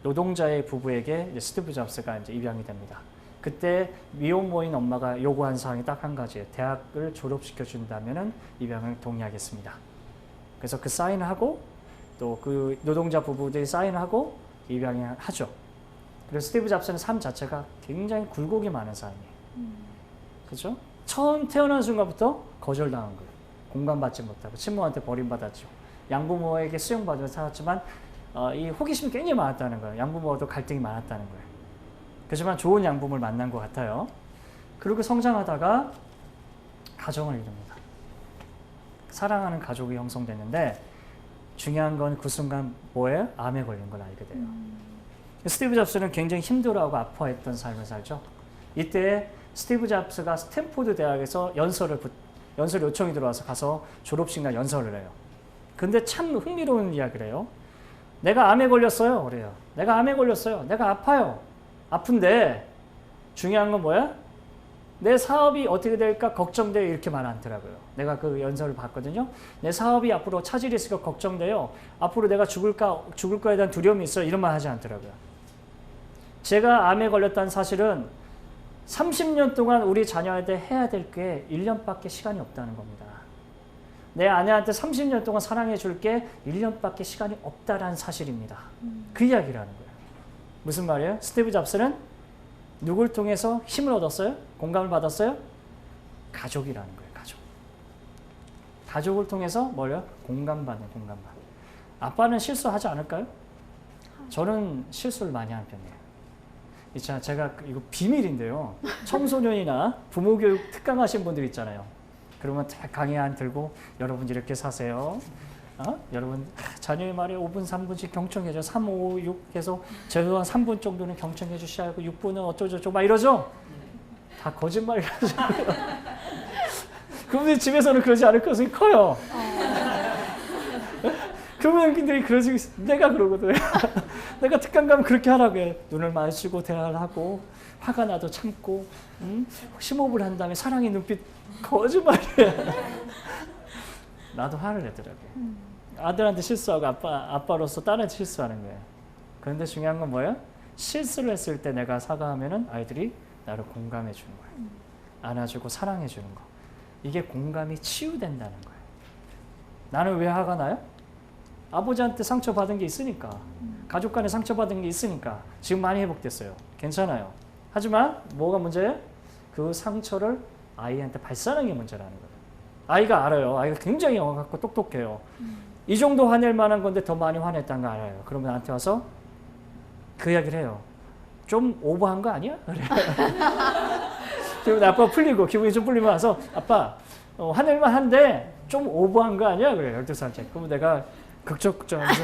노동자의 부부에게 이제 스티브 잡스가 이제 입양이 됩니다. 그때 미혼모인 엄마가 요구한 사항이 딱 한 가지예요. 대학을 졸업시켜 준다면은 입양을 동의하겠습니다. 그래서 그 사인을 하고 또 그 노동자 부부들이 사인을 하고 입양을 하죠. 그래서 스티브 잡스는 삶 자체가 굉장히 굴곡이 많은 삶이에요. 그죠? 처음 태어난 순간부터 거절당한 거예요. 공감받지 못하고 친모한테 버림받았죠. 양부모에게 수용받으며 살았지만 이 호기심이 굉장히 많았다는 거예요. 양부모와도 갈등이 많았다는 거예요. 그렇지만 좋은 양부모를 만난 것 같아요. 그리고 성장하다가 가정을 이룹니다. 사랑하는 가족이 형성됐는데 중요한 건 그 순간 뭐예요? 암에 걸린 걸 알게 돼요. 스티브 잡스는 굉장히 힘들어하고 아파했던 삶을 살죠. 이때 스티브 잡스가 스탠포드 대학에서 연설 요청이 들어와서 가서 졸업식 날 연설을 해요. 근데 참 흥미로운 이야기를 해요. 내가 암에 걸렸어요. 그래요. 내가 암에 걸렸어요. 내가 아파요. 아픈데 중요한 건 뭐야? 내 사업이 어떻게 될까 걱정돼요. 이렇게 말 않더라고요. 내가 그 연설을 봤거든요. 내 사업이 앞으로 차질이 있을까 걱정돼요. 앞으로 내가 죽을 거에 대한 두려움이 있어요. 이런 말 하지 않더라고요. 제가 암에 걸렸다는 사실은 30년 동안 우리 자녀한테 해야 될 게 1년밖에 시간이 없다는 겁니다. 내 아내한테 30년 동안 사랑해 줄 게 1년밖에 시간이 없다라는 사실입니다. 그 이야기라는 거예요. 무슨 말이에요? 스티브 잡스는 누굴 통해서 힘을 얻었어요? 공감을 받았어요? 가족이라는 거예요. 가족. 가족을 통해서 뭐예요? 공감받는. 아빠는 실수하지 않을까요? 저는 실수를 많이 하는 편이에요. 제가 이거 비밀인데요. 청소년이나 부모교육 특강하신 분들 있잖아요. 그러면 딱 강의 안 들고 여러분 이렇게 사세요. 여러분 자녀의 말에 5분 3분씩 경청해줘. 3, 5, 6 해서 최소한 3분 정도는 경청해 주셔야 하고 6분은 어쩌고저쩌고 막 이러죠. 다 거짓말이라죠. 그분들 집에서는 그러지 않을 가능성이 커요. 그분들이 그러지, 내가 그러거든. 내가 특강 가면 그렇게 하라고 해. 눈을 마주치고 대화를 하고 화가 나도 참고 심호흡을 한 다음에 사랑의 눈빛. 거짓말이야. 나도 화를 내더라고요. 아들한테 실수하고 아빠로서 딸한테 실수하는 거예요. 그런데 중요한 건 뭐예요? 실수를 했을 때 내가 사과하면은 아이들이 나를 공감해 주는 거예요. 안아주고 사랑해 주는 거. 이게 공감이 치유된다는 거예요. 나는 왜 화가 나요? 아버지한테 상처받은 게 있으니까. 가족 간에 상처받은 게 있으니까. 지금 많이 회복됐어요. 괜찮아요. 하지만 뭐가 문제예요? 그 상처를 아이한테 발산하는 게 문제라는 거예요. 아이가 알아요. 아이가 굉장히 영어 같고 똑똑해요. 이 정도 화낼 만한 건데 더 많이 화냈다는 거 알아요. 그러면 나한테 와서 그 이야기를 해요. 좀 오버한 거 아니야? 그래. 그리고 아빠 풀리고 기분이 좀 풀리면 와서 아빠 화낼만 한데 좀 오버한 거 아니야? 그래. 12살째. 그러면 내가 극적극적하면서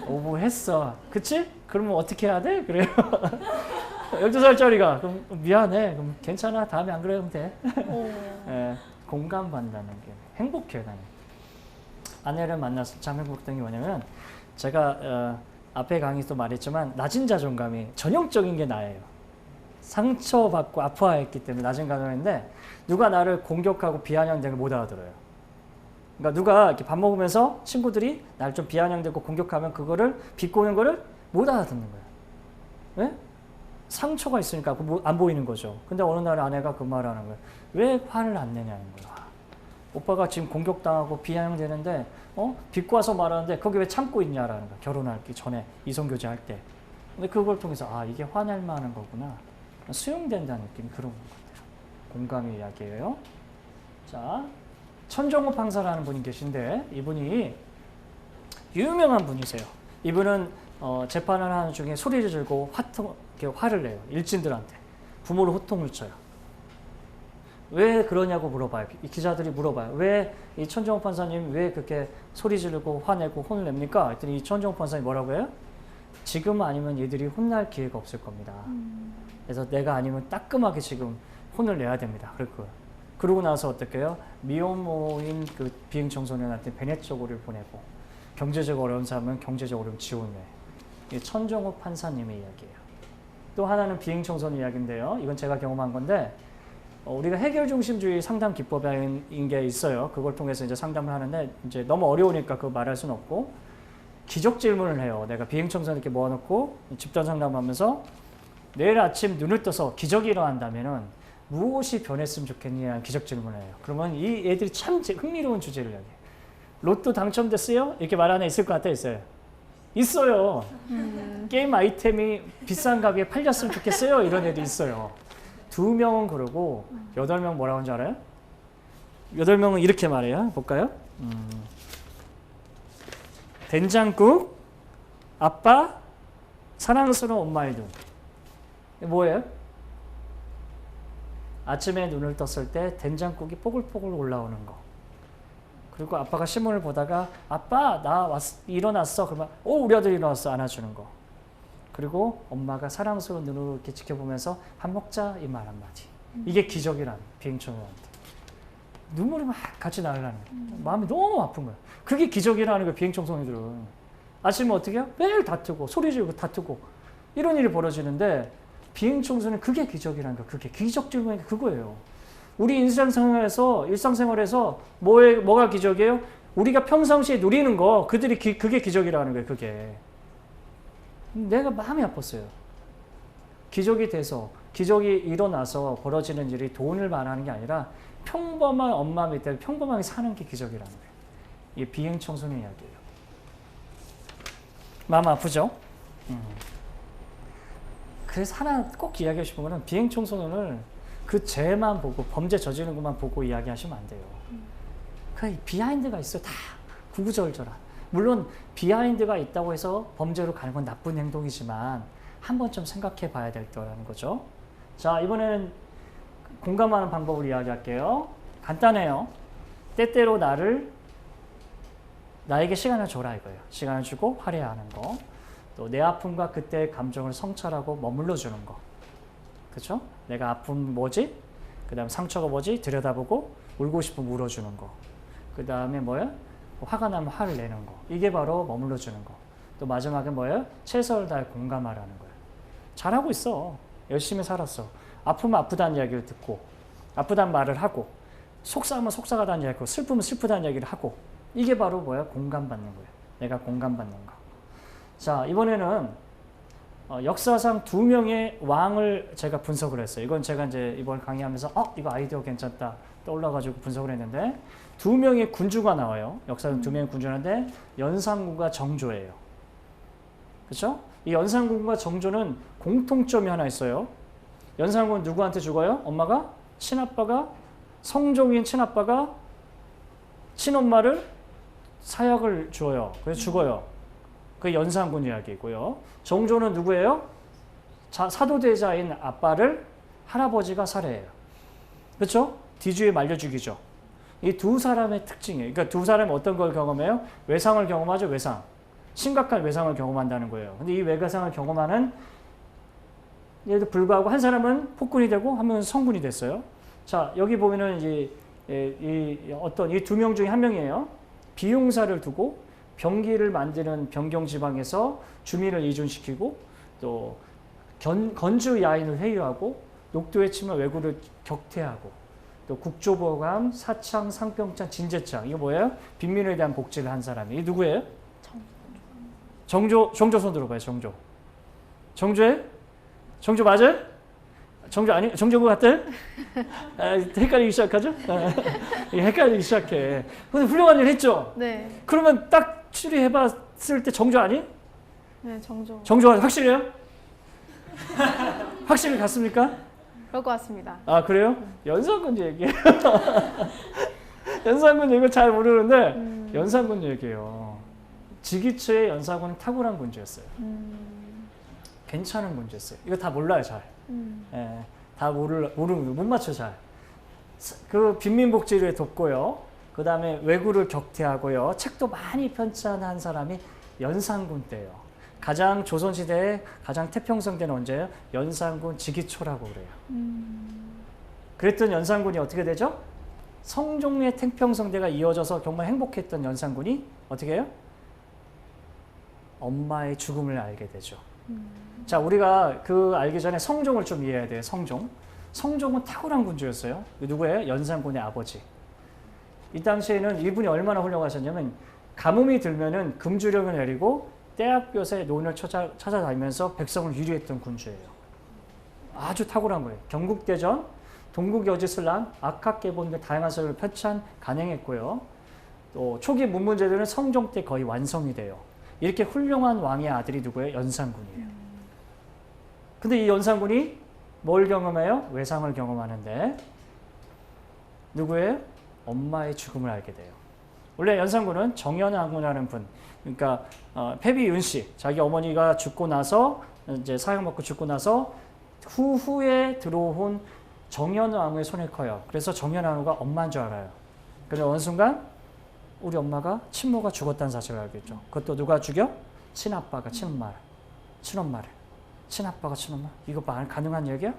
오버했어. 그치? 그러면 어떻게 해야 돼? 그래요. 12살짜리가 그럼 미안해. 그럼 괜찮아. 다음에 안 그러면 돼. 예, 공감받는다는 게 행복해요. 나는. 아내를 만나서 참 행복했던 게 뭐냐면 제가 앞에 강의도 말했지만 낮은 자존감이 전형적인 게 나예요. 상처받고 아파했기 때문에 낮은 자존감인데 누가 나를 공격하고 비아냥대는 걸 못 알아들어요. 그러니까 누가 이렇게 밥 먹으면서 친구들이 나를 좀 비아냥대고 공격하면 그거를 비꼬는 거를 못 알아듣는 거예요. 네? 상처가 있으니까 안 보이는 거죠. 근데 어느 날 아내가 그 말을 하는 거예요. 왜 화를 안 내냐는 거야. 오빠가 지금 공격당하고 비아냥대는데 비꼬 와서 말하는데 거기 왜 참고 있냐라는 거야. 결혼하기 전에 이성교제 할 때. 근데 그걸 통해서 이게 화낼 만한 거구나. 수용된다는 느낌이 그런 것 같아요. 공감의 이야기예요. 자, 천정호 판사라는 분이 계신데 이분이 유명한 분이세요. 이분은 재판을 하는 중에 소리를 지르고 화를 내요. 일진들한테. 부모를 호통을 쳐요. 왜 그러냐고 물어봐요. 이 기자들이 물어봐요. 왜 이 천정호 판사님 왜 그렇게 소리 지르고 화내고 혼을 냅니까? 그랬더니 이 천정호 판사님 뭐라고 해요? 지금 아니면 얘들이 혼날 기회가 없을 겁니다. 그래서 내가 아니면 따끔하게 지금 혼을 내야 됩니다. 그러고 나서 어떻게 해요? 미혼모인 그 비행 청소년한테 베넷 쪽으로 보내고 경제적 어려운 사람은 경제적 어려움 지원해. 이게 천정호 판사님의 이야기예요. 또 하나는 비행 청소년 이야기인데요. 이건 제가 경험한 건데 우리가 해결 중심주의 상담 기법인 게 있어요. 그걸 통해서 이제 상담을 하는데 이제 너무 어려우니까 그거 말할 수는 없고 기적 질문을 해요. 내가 비행 청소년 이렇게 모아놓고 집단 상담하면서 내일 아침 눈을 떠서 기적이 일어난다면은 무엇이 변했으면 좋겠냐는 기적 질문을 해요. 그러면 이 애들이 참 흥미로운 주제를 이야기해요. 로또 당첨됐어요? 이렇게 말하는 애 있을 것 같아요? 있어요. 게임 아이템이 비싼 가격에 팔렸으면 좋겠어요? 이런 애도 있어요. 2명은 그러고 8명 뭐라고 하는지 알아요? 8명은 이렇게 말해요. 볼까요? 된장국, 아빠, 사랑스러운 엄마의 눈. 뭐예요? 아침에 눈을 떴을 때 된장국이 뽀글뽀글 올라오는 거. 그리고 아빠가 신문을 보다가 아빠 나 일어났어. 그러면 우리 아들 일어났어. 안아주는 거. 그리고 엄마가 사랑스러운 눈으로 이렇게 지켜보면서 밥 먹자 이 말 한마디. 이게 기적이란 비행청소년한테. 눈물이 막 같이 나려는 거야. 마음이 너무 아픈 거야. 그게 기적이라는 거야 비행청소년들은. 아침에 어떻게 해요? 매일 다투고 소리 지르고 다투고 이런 일이 벌어지는데 비행청소년 그게 기적이라는 거야. 그게 기적적인 게 그거예요. 우리 일상생활에서 뭐가 기적이에요? 우리가 평상시에 누리는 거 그들이 그게 기적이라는 거예요. 그게. 내가 마음이 아팠어요. 기적이 일어나서 벌어지는 일이 돈을 말하는 게 아니라 평범한 엄마 밑에 평범하게 사는 게 기적이라는 거예요. 이게 비행청소년 이야기예요. 마음 아프죠? 그래서 하나 꼭 이야기하고 싶은 거는 비행청소년을 그 죄만 보고 범죄 저지르는 것만 보고 이야기하시면 안 돼요. 그 비하인드가 있어요. 다 구구절절한. 물론 비하인드가 있다고 해서 범죄로 가는 건 나쁜 행동이지만 한 번쯤 생각해 봐야 될 거라는 거죠. 자, 이번에는 공감하는 방법을 이야기할게요. 간단해요. 때때로 나에게 시간을 줘라 이거예요. 시간을 주고 화해하는 거. 또 내 아픔과 그때의 감정을 성찰하고 머물러 주는 거. 그렇죠? 내가 아픔 뭐지? 그 다음에 상처가 뭐지? 들여다보고 울고 싶으면 울어주는 거. 그 다음에 뭐야? 화가 나면 화를 내는 거. 이게 바로 머물러 주는 거. 또 마지막에 뭐예요? 최선을 다해 공감하라는 거예요. 잘하고 있어. 열심히 살았어. 아프면 아프다는 이야기를 듣고 아프다는 말을 하고 속상하면 속상하다는 이야기를 하고 슬프면 슬프다는 이야기를 하고 이게 바로 뭐야? 공감받는 거예요. 내가 공감받는 거. 자, 이번에는 역사상 2명의 왕을 제가 분석을 했어요. 이건 제가 이제 이번 강의하면서 이거 아이디어 괜찮다 떠올라가지고 분석을 했는데 2명의 군주가 나와요. 역사상 2명의 군주인데 연산군과 정조예요. 그렇죠? 이 연산군과 정조는 공통점이 하나 있어요. 연산군은 누구한테 죽어요? 엄마가? 친아빠가? 성종인 친아빠가 친엄마를 사약을 줘요. 그래서 죽어요. 그 연산군 이야기고요. 정조는 누구예요? 사도대자인 아빠를 할아버지가 살해해요. 그렇죠? 뒤주에 말려 죽이죠. 이 두 사람의 특징이에요. 그러니까 두 사람이 어떤 걸 경험해요? 외상을 경험하죠. 외상. 심각한 외상을 경험한다는 거예요. 근데 이 외상을 경험하는 얘도 불구하고 한 사람은 폭군이 되고 한 명은 성군이 됐어요. 자, 여기 보면은 이제 이 2명 중에 한 명이에요. 비용사를 두고 병기를 만드는 병경 지방에서 주민을 이준시키고 또 건주 야인을 회유하고 녹두에 치면 왜구를 격퇴하고 또 국조보감, 사창, 상평창, 진제창 이거 뭐예요? 빈민에 대한 복지를 한 사람이. 이 누구예요? 정조 손 들어봐요. 정조예요? 정조 맞아요? 정조 아니? 정조 그거 같아요? 헷갈리기 시작하죠? 헷갈리기 시작해. 근데 훌륭한 일 했죠? 네. 그러면 딱 추리해봤을 때 정조 아니? 네, 정조. 정조 확실해요? 확실히 갔습니까? 그럴 것 같습니다. 아, 그래요? 연산군 얘기예요. 연산군 이거 잘 모르는데 연산군 얘기예요. 지기초의 연산군은 탁월한 군주였어요. 괜찮은 군주였어요. 이거 다 몰라요, 잘. 예, 다 모르는 못 맞춰 잘. 그 빈민복지를 돕고요. 그 다음에 왜구를 격퇴하고요. 책도 많이 편찬한 사람이 연산군 때예요. 가장 조선시대에 가장 태평성 때는 언제예요? 연산군 지기초라고 그래요. 그랬던 연산군이 어떻게 되죠? 성종의 태평성대가 이어져서 정말 행복했던 연산군이 어떻게 해요? 엄마의 죽음을 알게 되죠. 자, 우리가 그 알기 전에 성종을 좀 이해해야 돼요. 성종은 탁월한 군주였어요. 누구예요? 연산군의 아버지. 이 당시에는 이분이 얼마나 훌륭하셨냐면 가뭄이 들면은 금주령을 내리고 떼약볕에 논을 찾아다니면서 백성을 유리했던 군주예요. 아주 탁월한 거예요. 경국대전, 동국여지슬람, 악학개본 등 다양한 서를 편찬 가능했고요. 또 초기 문문제도는 성종 때 거의 완성이 돼요. 이렇게 훌륭한 왕의 아들이 누구예요? 연산군이에요. 근데 이 연산군이 뭘 경험해요? 외상을 경험하는데 누구예요? 엄마의 죽음을 알게 돼요. 원래 연산군은 정연왕후라는 분, 그러니까 패비윤 씨, 자기 어머니가 죽고 나서 이제 사형 받고 죽고 나서 후에 들어온 정현왕후의 손이 커요. 그래서 정현왕후가 엄마인 줄 알아요. 그런데 어느 순간 우리 엄마가 친모가 죽었다는 사실을 알겠죠. 그것도 누가 죽여? 친아빠가 친엄마를. 친아빠가 친엄마. 이거 가능한 얘기야?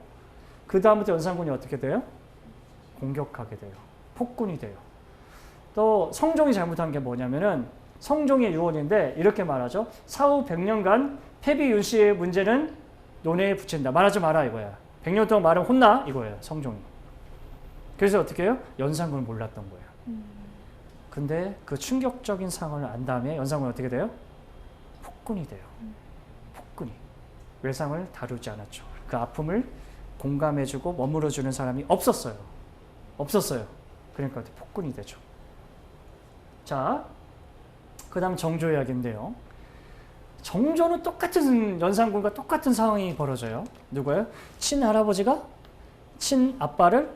그 다음부터 연산군이 어떻게 돼요? 공격하게 돼요. 폭군이 돼요. 또 성종이 잘못한 게 뭐냐면은 성종의 유언인데 이렇게 말하죠. 사후 100년간 패비 윤씨의 문제는 논의에 붙인다. 말하지 마라 이거야. 100년 동안 말하면 혼나 이거예요. 성종이. 그래서 어떻게 해요? 연산군을 몰랐던 거예요. 근데 그 충격적인 상황을 안 다음에 연산군은 어떻게 돼요? 폭군이 돼요. 폭군이. 외상을 다루지 않았죠. 그 아픔을 공감해주고 머물러주는 사람이 없었어요. 그러니까 폭군이 되죠. 자, 그 다음 정조 이야기인데요. 정조는 똑같은 연산군과 똑같은 상황이 벌어져요. 누구예요? 친할아버지가 친아빠를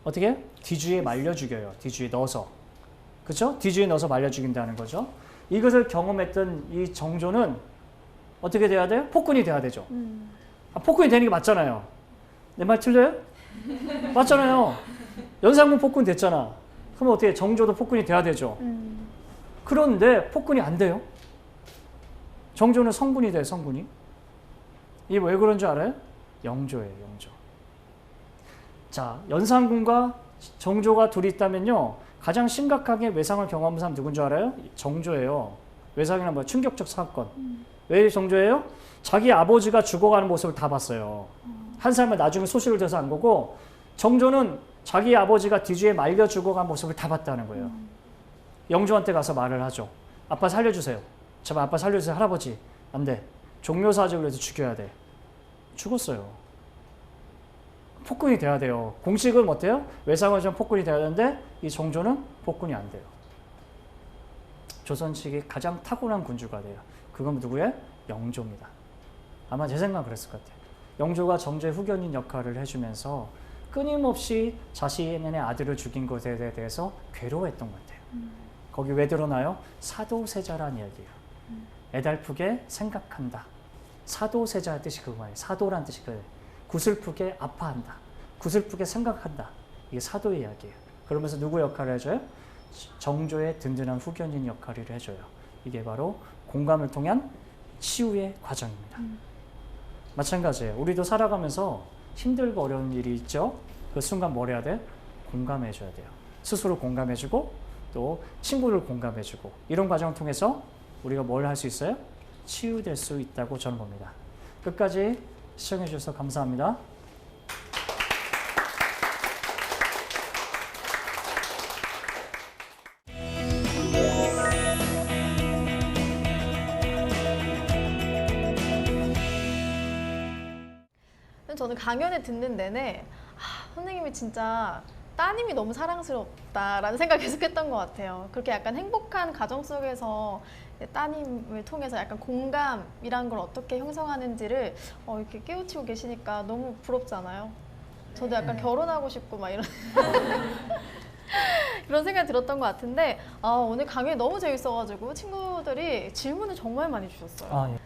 어떻게 해요? 뒤주에 말려 죽여요. 뒤주에 넣어서. 그렇죠? 뒤주에 넣어서 말려 죽인다는 거죠. 이것을 경험했던 이 정조는 어떻게 돼야 돼요? 폭군이 돼야 되죠. 폭군이 되는 게 맞잖아요. 내 말 틀려요? 맞잖아요. 연산군 폭군 됐잖아. 그럼 어떻게 정조도 폭군이 돼야 되죠. 그런데 폭군이 안 돼요. 정조는 성군이 돼요. 성군이. 이게 왜 그런 줄 알아요? 영조예요. 영조. 자, 연산군과 정조가 둘이 있다면요. 가장 심각하게 외상을 경험한 사람 누군 줄 알아요? 정조예요. 외상이란 뭐야? 충격적 사건. 왜 정조예요? 자기 아버지가 죽어가는 모습을 다 봤어요. 한 사람은 나중에 소식을 들어서 안 거고 정조는 자기 아버지가 뒤주에 말려 죽어간 모습을 다 봤다는 거예요. 영조한테 가서 말을 하죠. 아빠 살려주세요. 제발 아빠 살려주세요. 할아버지. 안 돼. 종묘사직을 해서 죽여야 돼. 죽었어요. 폭군이 돼야 돼요. 공식은 어때요? 외상을 좀 폭군이 돼야 되는데 이 정조는 폭군이 안 돼요. 조선식이 가장 탁월한 군주가 돼요. 그건 누구예요? 영조입니다. 아마 제 생각은 그랬을 것 같아요. 영조가 정조의 후견인 역할을 해주면서 끊임없이 자신의 아들을 죽인 것에 대해서 괴로워했던 것 같아요. 거기 왜 드러나요? 사도세자란 이야기예요. 애달프게 생각한다. 사도세자의 뜻이 그거예요. 사도란 뜻이 그거예요. 구슬프게 아파한다. 구슬프게 생각한다. 이게 사도의 이야기예요. 그러면서 누구 역할을 해줘요? 정조의 든든한 후견인 역할을 해줘요. 이게 바로 공감을 통한 치유의 과정입니다. 마찬가지예요. 우리도 살아가면서 힘들고 어려운 일이 있죠. 그 순간 뭘 해야 돼? 공감해줘야 돼요. 스스로 공감해주고 또 친구를 공감해주고 이런 과정을 통해서 우리가 뭘 할 수 있어요? 치유될 수 있다고 저는 봅니다. 끝까지 시청해주셔서 감사합니다. 저는 강연을 듣는 내내 선생님이 진짜 따님이 너무 사랑스럽다라는 생각을 계속 했던 것 같아요. 그렇게 약간 행복한 가정 속에서 따님을 통해서 약간 공감이란 걸 어떻게 형성하는지를 이렇게 깨우치고 계시니까 너무 부럽잖아요. 저도 약간 결혼하고 싶고 막 이런 그런 생각이 들었던 것 같은데 오늘 강연이 너무 재밌어가지고 친구들이 질문을 정말 많이 주셨어요. 예.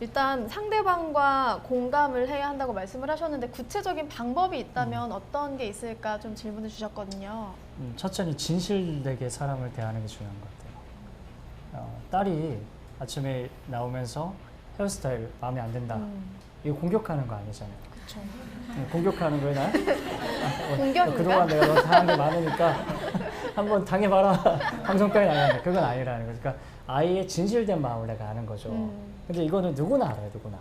일단 상대방과 공감을 해야 한다고 말씀을 하셨는데 구체적인 방법이 있다면 어떤 게 있을까 좀 질문을 주셨거든요. 첫째는 진실되게 사람을 대하는 게 중요한 것 같아요. 딸이 아침에 나오면서 헤어스타일 마음에 안 든다. 이거 공격하는 거 아니잖아요. 그렇죠. 공격하는 거예요, 나? 공격인가? 그동안 내가 너 당한 게 많으니까 한번 당해봐라. 방송까지 나가는데 그건 아니라는 거죠. 그러니까 아이의 진실된 마음을 내가 아는 거죠. 근데 이거는 누구나 알아요, 누구나.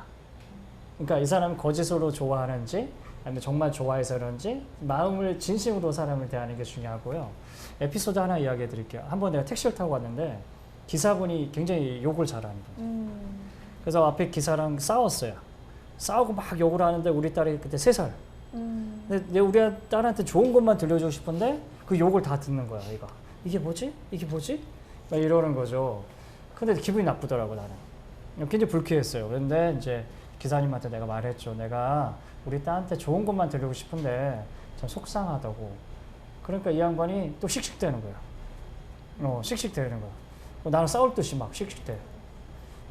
그러니까 이 사람이 거짓으로 좋아하는지 아니면 정말 좋아해서 그런지 마음을 진심으로 사람을 대하는 게 중요하고요. 에피소드 하나 이야기해 드릴게요. 한번 내가 택시를 타고 왔는데 기사분이 굉장히 욕을 잘하는 거죠. 그래서 앞에 기사랑 싸웠어요. 싸우고 막 욕을 하는데 우리 딸이 그때 3살. 근데 우리 딸한테 좋은 것만 들려주고 싶은데 그 욕을 다 듣는 거야, 얘가. 이게 뭐지? 이게 뭐지? 막 이러는 거죠. 근데 기분이 나쁘더라고, 나는. 굉장히 불쾌했어요. 그런데 이제 기사님한테 내가 말했죠. 내가 우리 딸한테 좋은 것만 들리고 싶은데 참 속상하다고. 그러니까 이 양반이 또 씩씩대는 거야. 씩씩대는 거야. 나랑 싸울 듯이 막 씩씩대.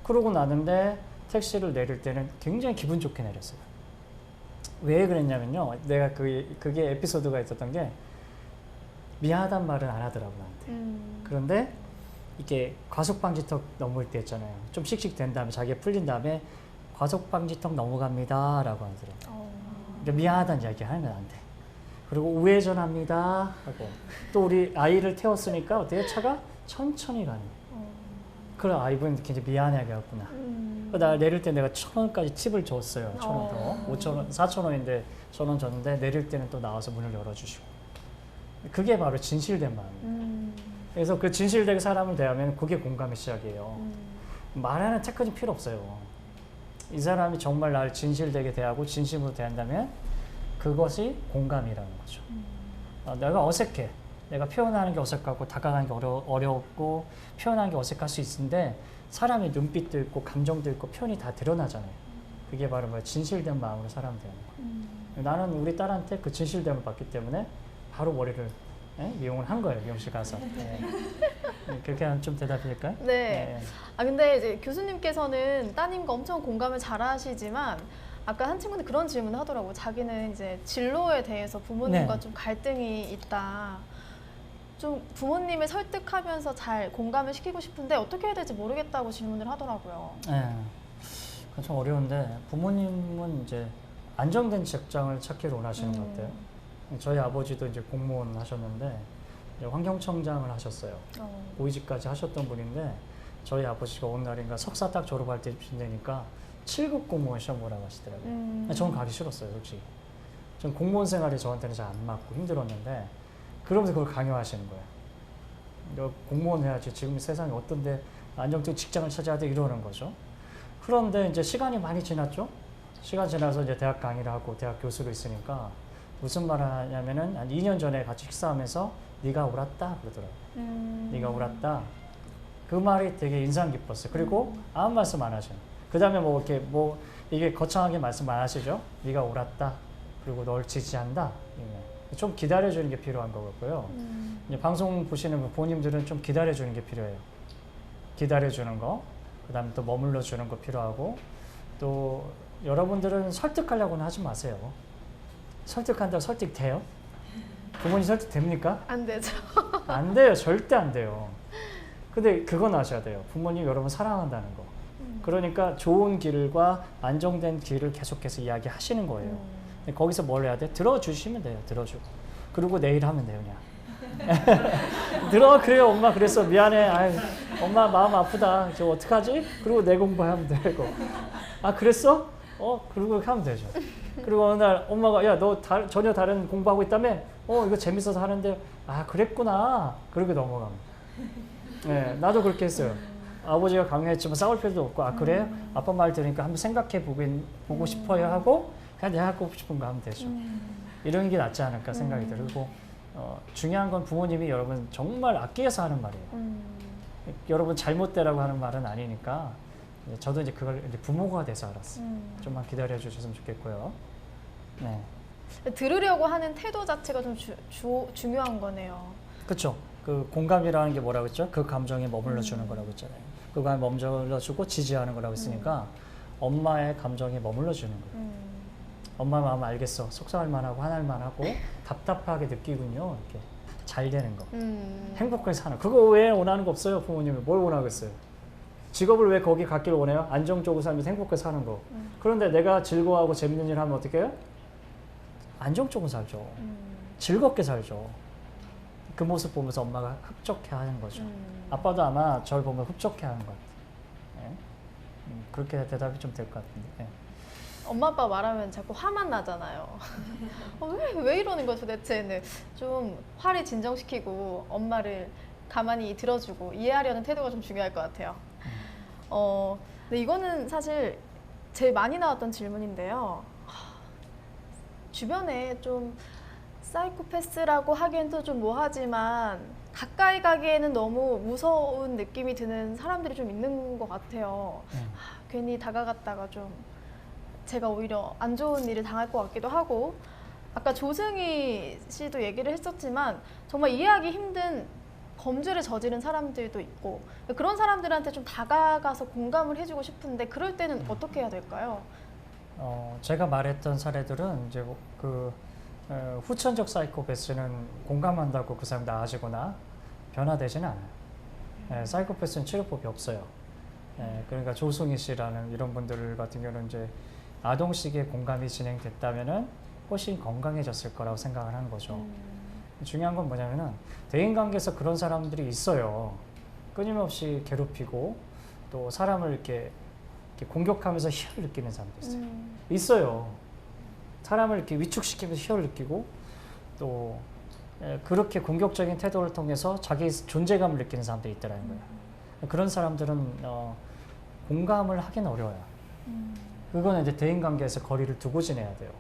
그러고 나는데 택시를 내릴 때는 굉장히 기분 좋게 내렸어요. 왜 그랬냐면요. 내가 그게 에피소드가 있었던 게 미안하단 말은 안 하더라고 나한테. 그런데 이게 과속방지턱 넘을 때 있잖아요. 좀 씩씩 다음에 자기가 풀린 다음에 과속방지턱 넘어갑니다 라고 하더라고. 그러니까 미안하다는 이야기 하는 나한테. 그리고 우회전합니다 하고 또 우리 아이를 태웠으니까 어때요? 차가 천천히 가는 거예요. 그래 아이분 굉장히 미안하게 했구나. 나 내릴 때 내가 1,000원까지 팁을 줬어요. 1,000원 더. 5,000원, 4,000원인데 1,000원 줬는데 내릴 때는 또 나와서 문을 열어주시고. 그게 바로 진실된 마음이에요. 그래서 그 진실되게 사람을 대하면 그게 공감의 시작이에요. 말하는 태클이 필요 없어요. 이 사람이 정말 나를 진실되게 대하고 진심으로 대한다면 그것이 공감이라는 거죠. 내가 어색해. 내가 표현하는 게 어색하고 다가가는 게 어렵고 표현하는 게 어색할 수 있는데 사람의 눈빛도 있고 감정도 있고 표현이 다 드러나잖아요. 그게 바로 뭐야? 진실된 마음으로 사람 대하는 거예요. 나는 우리 딸한테 그 진실됨을 받기 때문에 바로 머리를 미용을 한 거예요. 미용실 가서. 그렇게 하면 좀 대답할까요? 네. 아 근데 이제 교수님께서는 따님과 엄청 공감을 잘하시지만 아까 한 친구는 그런 질문을 하더라고. 자기는 이제 진로에 대해서 부모님과 네. 좀 갈등이 있다. 좀 부모님을 설득하면서 잘 공감을 시키고 싶은데 어떻게 해야 될지 모르겠다고 질문을 하더라고요. 네. 그건 좀 어려운데 부모님은 이제 안정된 직장을 찾기를 원하시는 것 같아요. 저희 아버지도 이제 공무원 하셨는데 이제 환경청장을 하셨어요. 고위직까지 하셨던 분인데 저희 아버지가 어느 날인가 석사 딱 졸업할 때쯤 되니까 7급 공무원 시험 보라고 하시더라고요. 저는 가기 싫었어요, 솔직히. 전 공무원 생활이 저한테는 잘 안 맞고 힘들었는데 그러면서 그걸 강요하시는 거예요. 너 공무원 해야지. 지금 세상에 어떤데 안정된 직장을 찾아야 돼 이러는 거죠. 그런데 이제 시간이 많이 지났죠. 시간 지나서 이제 대학 강의를 하고 대학 교수로 있으니까 무슨 말 하냐면은 한 2년 전에 같이 식사하면서 네가 옳았다 그러더라고요. 네가 옳았다. 그 말이 되게 인상 깊었어요. 그리고 아무 말씀 안 하셔요. 그 다음에 뭐 이렇게 뭐 이게 거창하게 말씀 안 하시죠. 네가 옳았다. 그리고 널 지지한다. 좀 기다려주는 게 필요한 거고요. 이제 방송 보시는 부모님들은 좀 기다려주는 게 필요해요. 기다려주는 거. 그 다음에 또 머물러주는 거 필요하고 또 여러분들은 설득하려고는 하지 마세요. 설득한다고 설득돼요? 부모님 설득됩니까? 안 되죠. 안 돼요. 절대 안 돼요. 근데 그건 아셔야 돼요. 부모님 여러분 사랑한다는 거. 그러니까 좋은 길과 안정된 길을 계속해서 이야기하시는 거예요. 근데 거기서 뭘 해야 돼? 들어주시면 돼요. 들어주고. 그리고 내일 하면 돼요. 그냥. 그래요. 엄마 그랬어. 미안해. 아유, 엄마 마음 아프다. 저 어떡하지? 그리고 내 공부하면 되고. 아 그랬어? 그리고 하면 되죠. 그리고 어느 날 엄마가 야 너 전혀 다른 공부하고 있다며? 이거 재밌어서 하는데 아 그랬구나. 그렇게 넘어가면. 네, 나도 그렇게 했어요. 아버지가 강요했지만 싸울 필요도 없고 아 그래? 아빠 말 들으니까 한번 생각해 보고 싶어요 하고 그냥 내가 하고 싶은 거 하면 되죠. 이런 게 낫지 않을까 생각이 들고 그리고 중요한 건 부모님이 여러분 정말 아끼해서 하는 말이에요. 여러분 잘못되라고 하는 말은 아니니까 저도 이제 그걸 이제 부모가 돼서 알았어요. 좀만 기다려 주셨으면 좋겠고요. 네. 들으려고 하는 태도 자체가 좀 중요한 거네요. 그렇죠. 그 공감이라는 게 뭐라고 했죠? 그 감정에 머물러 주는 거라고 했잖아요. 그거에 머물러 주고 지지하는 거라고 했으니까 엄마의 감정에 머물러 주는 거예요. 엄마 마음 알겠어. 속상할 만하고 화날 만하고 답답하게 느끼군요. 이렇게 잘 되는 거. 행복하게 사는 거. 그거 왜 원하는 거 없어요? 부모님이 뭘 원하겠어요? 직업을 왜 거기 갖기를 원해요? 안정적으로 살면서 행복하게 사는 거. 그런데 내가 즐거워하고 재밌는 일 하면 어떻게 해요? 안정적으로 살죠. 즐겁게 살죠. 그 모습 보면서 엄마가 흡족해 하는 거죠. 아빠도 아마 저를 보면 흡족해 하는 것 같아요. 네? 그렇게 대답이 좀 될 것 같은데. 네. 엄마 아빠 말하면 자꾸 화만 나잖아요. 왜 이러는 거야 도대체는. 좀 화를 진정시키고 엄마를 가만히 들어주고 이해하려는 태도가 좀 중요할 것 같아요. 근데 이거는 사실 제일 많이 나왔던 질문인데요. 주변에 좀 사이코패스라고 하기엔 또 좀 뭐하지만 가까이 가기에는 너무 무서운 느낌이 드는 사람들이 좀 있는 것 같아요. 괜히 다가갔다가 좀 제가 오히려 안 좋은 일을 당할 것 같기도 하고 아까 조승희 씨도 얘기를 했었지만 정말 이해하기 힘든 범죄를 저지른 사람들도 있고 그런 사람들한테 좀 다가가서 공감을 해주고 싶은데 그럴 때는 어떻게 해야 될까요? 제가 말했던 사례들은 이제 후천적 사이코패스는 공감한다고 그 사람 나아지거나 변화되지는 않아요. 사이코패스는 치료법이 없어요. 그러니까 조승희 씨라는 이런 분들 같은 경우는 이제 아동식의 공감이 진행됐다면은 훨씬 건강해졌을 거라고 생각을 하는 거죠. 중요한 건 뭐냐면은 대인관계에서 그런 사람들이 있어요. 끊임없이 괴롭히고 또 사람을 이렇게 공격하면서 희열을 느끼는 사람도 있어요. 있어요. 사람을 이렇게 위축시키면서 희열을 느끼고 또 그렇게 공격적인 태도를 통해서 자기 존재감을 느끼는 사람들이 있더라는 거예요. 그런 사람들은 공감을 하기는 어려워요. 그거는 이제 대인관계에서 거리를 두고 지내야 돼요.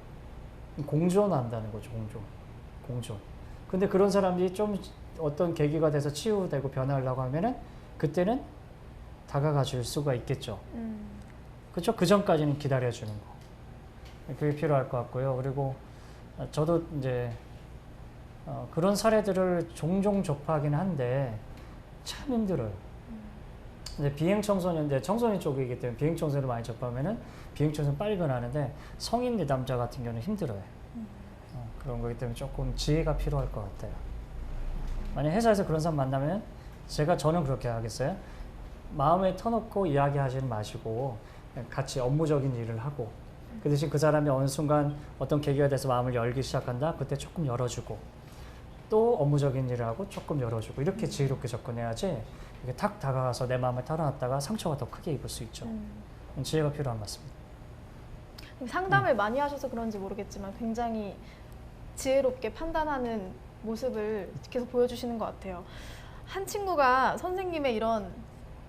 공존한다는 거죠. 공존. 근데 그런 사람들이 좀 어떤 계기가 돼서 치유되고 변화하려고 하면은 그때는 다가가 줄 수가 있겠죠. 그렇죠? 그 전까지는 기다려주는 거. 그게 필요할 것 같고요. 그리고 저도 이제 그런 사례들을 종종 접하긴 한데 참 힘들어요. 근데 비행청소년들, 청소년 쪽이기 때문에 비행청소년을 많이 접하면은 비행청소년 빨리 변하는데 성인 남자 같은 경우는 힘들어요. 그런 거기 때문에 조금 지혜가 필요할 것 같아요. 만약 회사에서 그런 사람 만나면 저는 그렇게 하겠어요. 마음에 터놓고 이야기하지는 마시고 같이 업무적인 일을 하고 그 대신 그 사람이 어느 순간 어떤 계기가 돼서 마음을 열기 시작한다. 그때 조금 열어주고 또 업무적인 일을 하고 조금 열어주고 이렇게 지혜롭게 접근해야지 이게 탁 다가가서 내 마음을 털어놨다가 상처가 더 크게 입을 수 있죠. 지혜가 필요한 것 같습니다. 상담을 많이 하셔서 그런지 모르겠지만 굉장히 지혜롭게 판단하는 모습을 계속 보여주시는 것 같아요. 한 친구가 선생님의 이런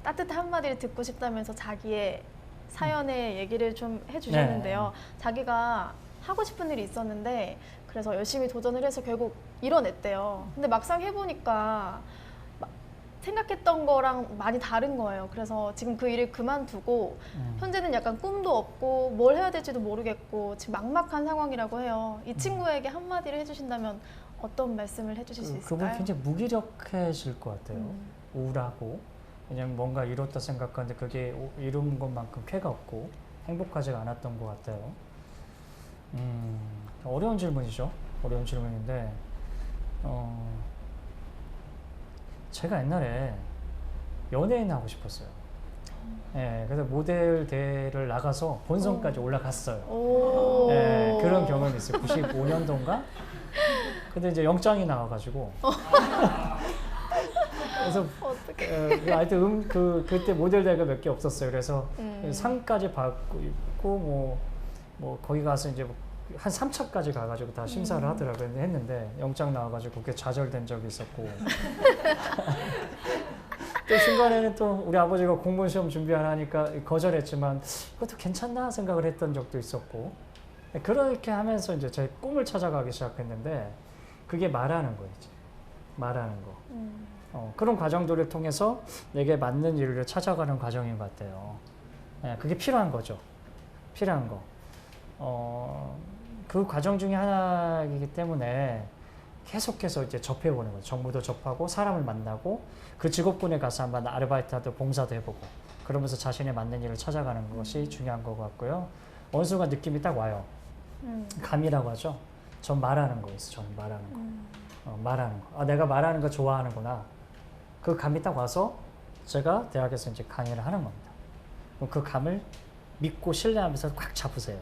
따뜻한 한마디를 듣고 싶다면서 자기의 사연의 얘기를 좀 해주셨는데요. 자기가 하고 싶은 일이 있었는데 그래서 열심히 도전을 해서 결국 이뤄냈대요. 근데 막상 해보니까 생각했던 거랑 많이 다른 거예요. 그래서 지금 그 일을 그만두고 현재는 약간 꿈도 없고 뭘 해야 될지도 모르겠고 지금 막막한 상황이라고 해요. 이 친구에게 한마디를 해주신다면 어떤 말씀을 해주실 수 있을까요? 그분 굉장히 무기력해질 것 같아요. 우울하고 왜냐면 뭔가 이뤘다 생각하는데 그게 이룬 것만큼 쾌가 없고 행복하지가 않았던 것 같아요. 어려운 질문이죠. 어려운 질문인데 제가 옛날에 연예인 하고 싶었어요. 그래서 모델 대회를 나가서 본선까지 올라갔어요. 그런 경험이 있어요. 95년도인가? 근데 이제 영장이 나와가지고 그래서 하여튼 그때 모델 대회가 몇 개 없었어요. 그래서 상까지 받고 있고 뭐 거기 가서 이제 한 3차까지 가가지고 다 심사를 하더라고요. 했는데 영장 나와가지고 그게 좌절된 적이 있었고 또 중간에는 또 우리 아버지가 공무원 시험 준비하니까 거절했지만 그것도 괜찮나 생각을 했던 적도 있었고 그렇게 하면서 이제 제 꿈을 찾아가기 시작했는데 그게 말하는 거예요. 말하는 거. 그런 과정들을 통해서 내게 맞는 일을 찾아가는 과정인 것 같아요. 그게 필요한 거죠. 필요한 거. 그 과정 중에 하나이기 때문에 계속해서 이제 접해보는 거죠. 정보도 접하고 사람을 만나고 그 직업군에 가서 한번 아르바이트하도 봉사도 해보고 그러면서 자신에 맞는 일을 찾아가는 것이 중요한 것 같고요. 어느 순간 느낌이 딱 와요. 감이라고 하죠. 전 말하는 거였어요. 저는 말하는 거. 말하는 거. 내가 말하는 거 좋아하는구나. 그 감이 딱 와서 제가 대학에서 이제 강의를 하는 겁니다. 그럼 그 감을 믿고 신뢰하면서 꽉 잡으세요.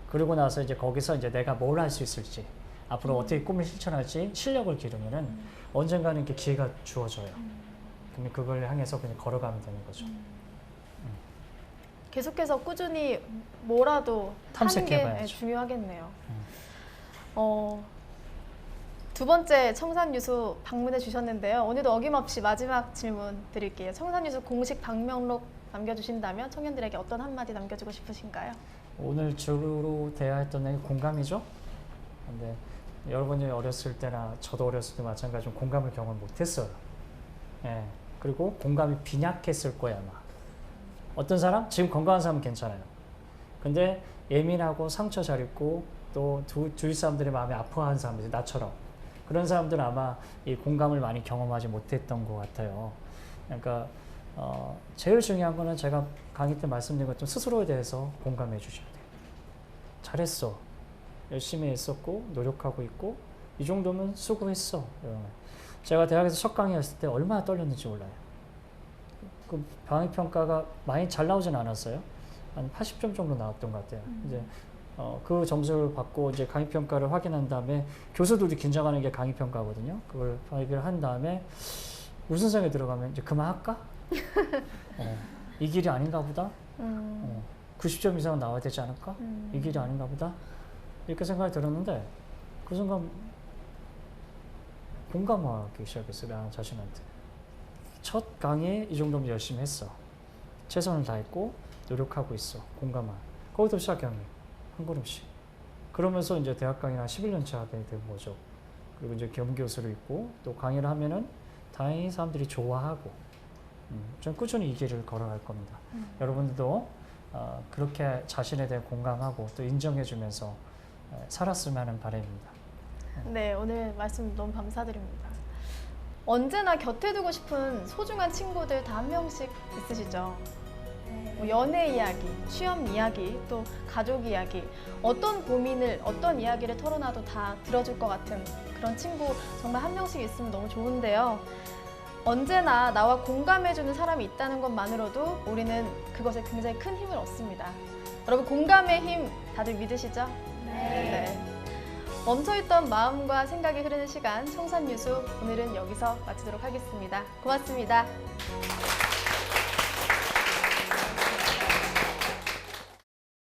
그리고 나서 이제 거기서 이제 내가 뭘 할 수 있을지, 앞으로 어떻게 꿈을 실천할지 실력을 기르면은 언젠가는 이렇게 기회가 주어져요. 그럼 그걸 향해서 그냥 걸어가면 되는 거죠. 계속해서 꾸준히 뭐라도 하는 게 탐색해봐야죠. 중요하겠네요. 두 번째 청산유수 방문해 주셨는데요. 오늘도 어김없이 마지막 질문 드릴게요. 청산유수 공식 방명록 남겨주신다면 청년들에게 어떤 한마디 남겨주고 싶으신가요? 오늘 주로 대화했던 내용이 공감이죠. 근데 여러분이 어렸을 때나 저도 어렸을 때 마찬가지로 공감을 경험 못했어요. 그리고 공감이 빈약했을 거예요 아마. 어떤 사람? 지금 건강한 사람은 괜찮아요. 근데 예민하고 상처 잘 입고 또 주위 사람들의 마음이 아파하는 사람들, 나처럼 그런 사람들은 아마 이 공감을 많이 경험하지 못했던 것 같아요. 그러니까 제일 중요한 거는 제가 강의 때 말씀드린 것처럼 스스로에 대해서 공감해 주셔야 돼요. 잘했어. 열심히 했었고 노력하고 있고 이 정도면 수고했어. 제가 대학에서 첫 강의했을 때 얼마나 떨렸는지 몰라요. 그 강의평가가 많이 잘 나오진 않았어요. 한 80점 정도 나왔던 것 같아요. 이제 그 점수를 받고 이제 강의평가를 확인한 다음에 교수들도 긴장하는 게 강의평가거든요. 그걸 발표를 한 다음에 무슨 생각이 들어가면 이제 그만할까? 이 길이 아닌가 보다. 90점 이상은 나와야 되지 않을까? 이 길이 아닌가 보다. 이렇게 생각이 들었는데 그 순간 공감하기 시작했어요. 나 자신한테. 첫 강의에 이 정도면 열심히 했어. 최선을 다했고 노력하고 있어. 공감한. 거기서 시작한 거예요. 한 걸음씩. 그러면서 이제 대학 강의를 한 11년째 하게 된 거죠. 그리고 이제 겸교수로 있고 또 강의를 하면은 다행히 사람들이 좋아하고 전 꾸준히 이 길을 걸어갈 겁니다. 여러분들도 그렇게 자신에 대해 공감하고 또 인정해주면서 살았으면 하는 바람입니다. 네, 오늘 말씀 너무 감사드립니다. 언제나 곁에 두고 싶은 소중한 친구들 다 한 명씩 있으시죠? 뭐 연애 이야기, 취업 이야기, 또 가족 이야기, 어떤 고민을, 어떤 이야기를 털어놔도 다 들어줄 것 같은 그런 친구 정말 한 명씩 있으면 너무 좋은데요. 언제나 나와 공감해주는 사람이 있다는 것만으로도 우리는 그것에 굉장히 큰 힘을 얻습니다. 여러분 공감의 힘 다들 믿으시죠? 네. 멈춰있던 마음과 생각이 흐르는 시간 청산유수 오늘은 여기서 마치도록 하겠습니다. 고맙습니다.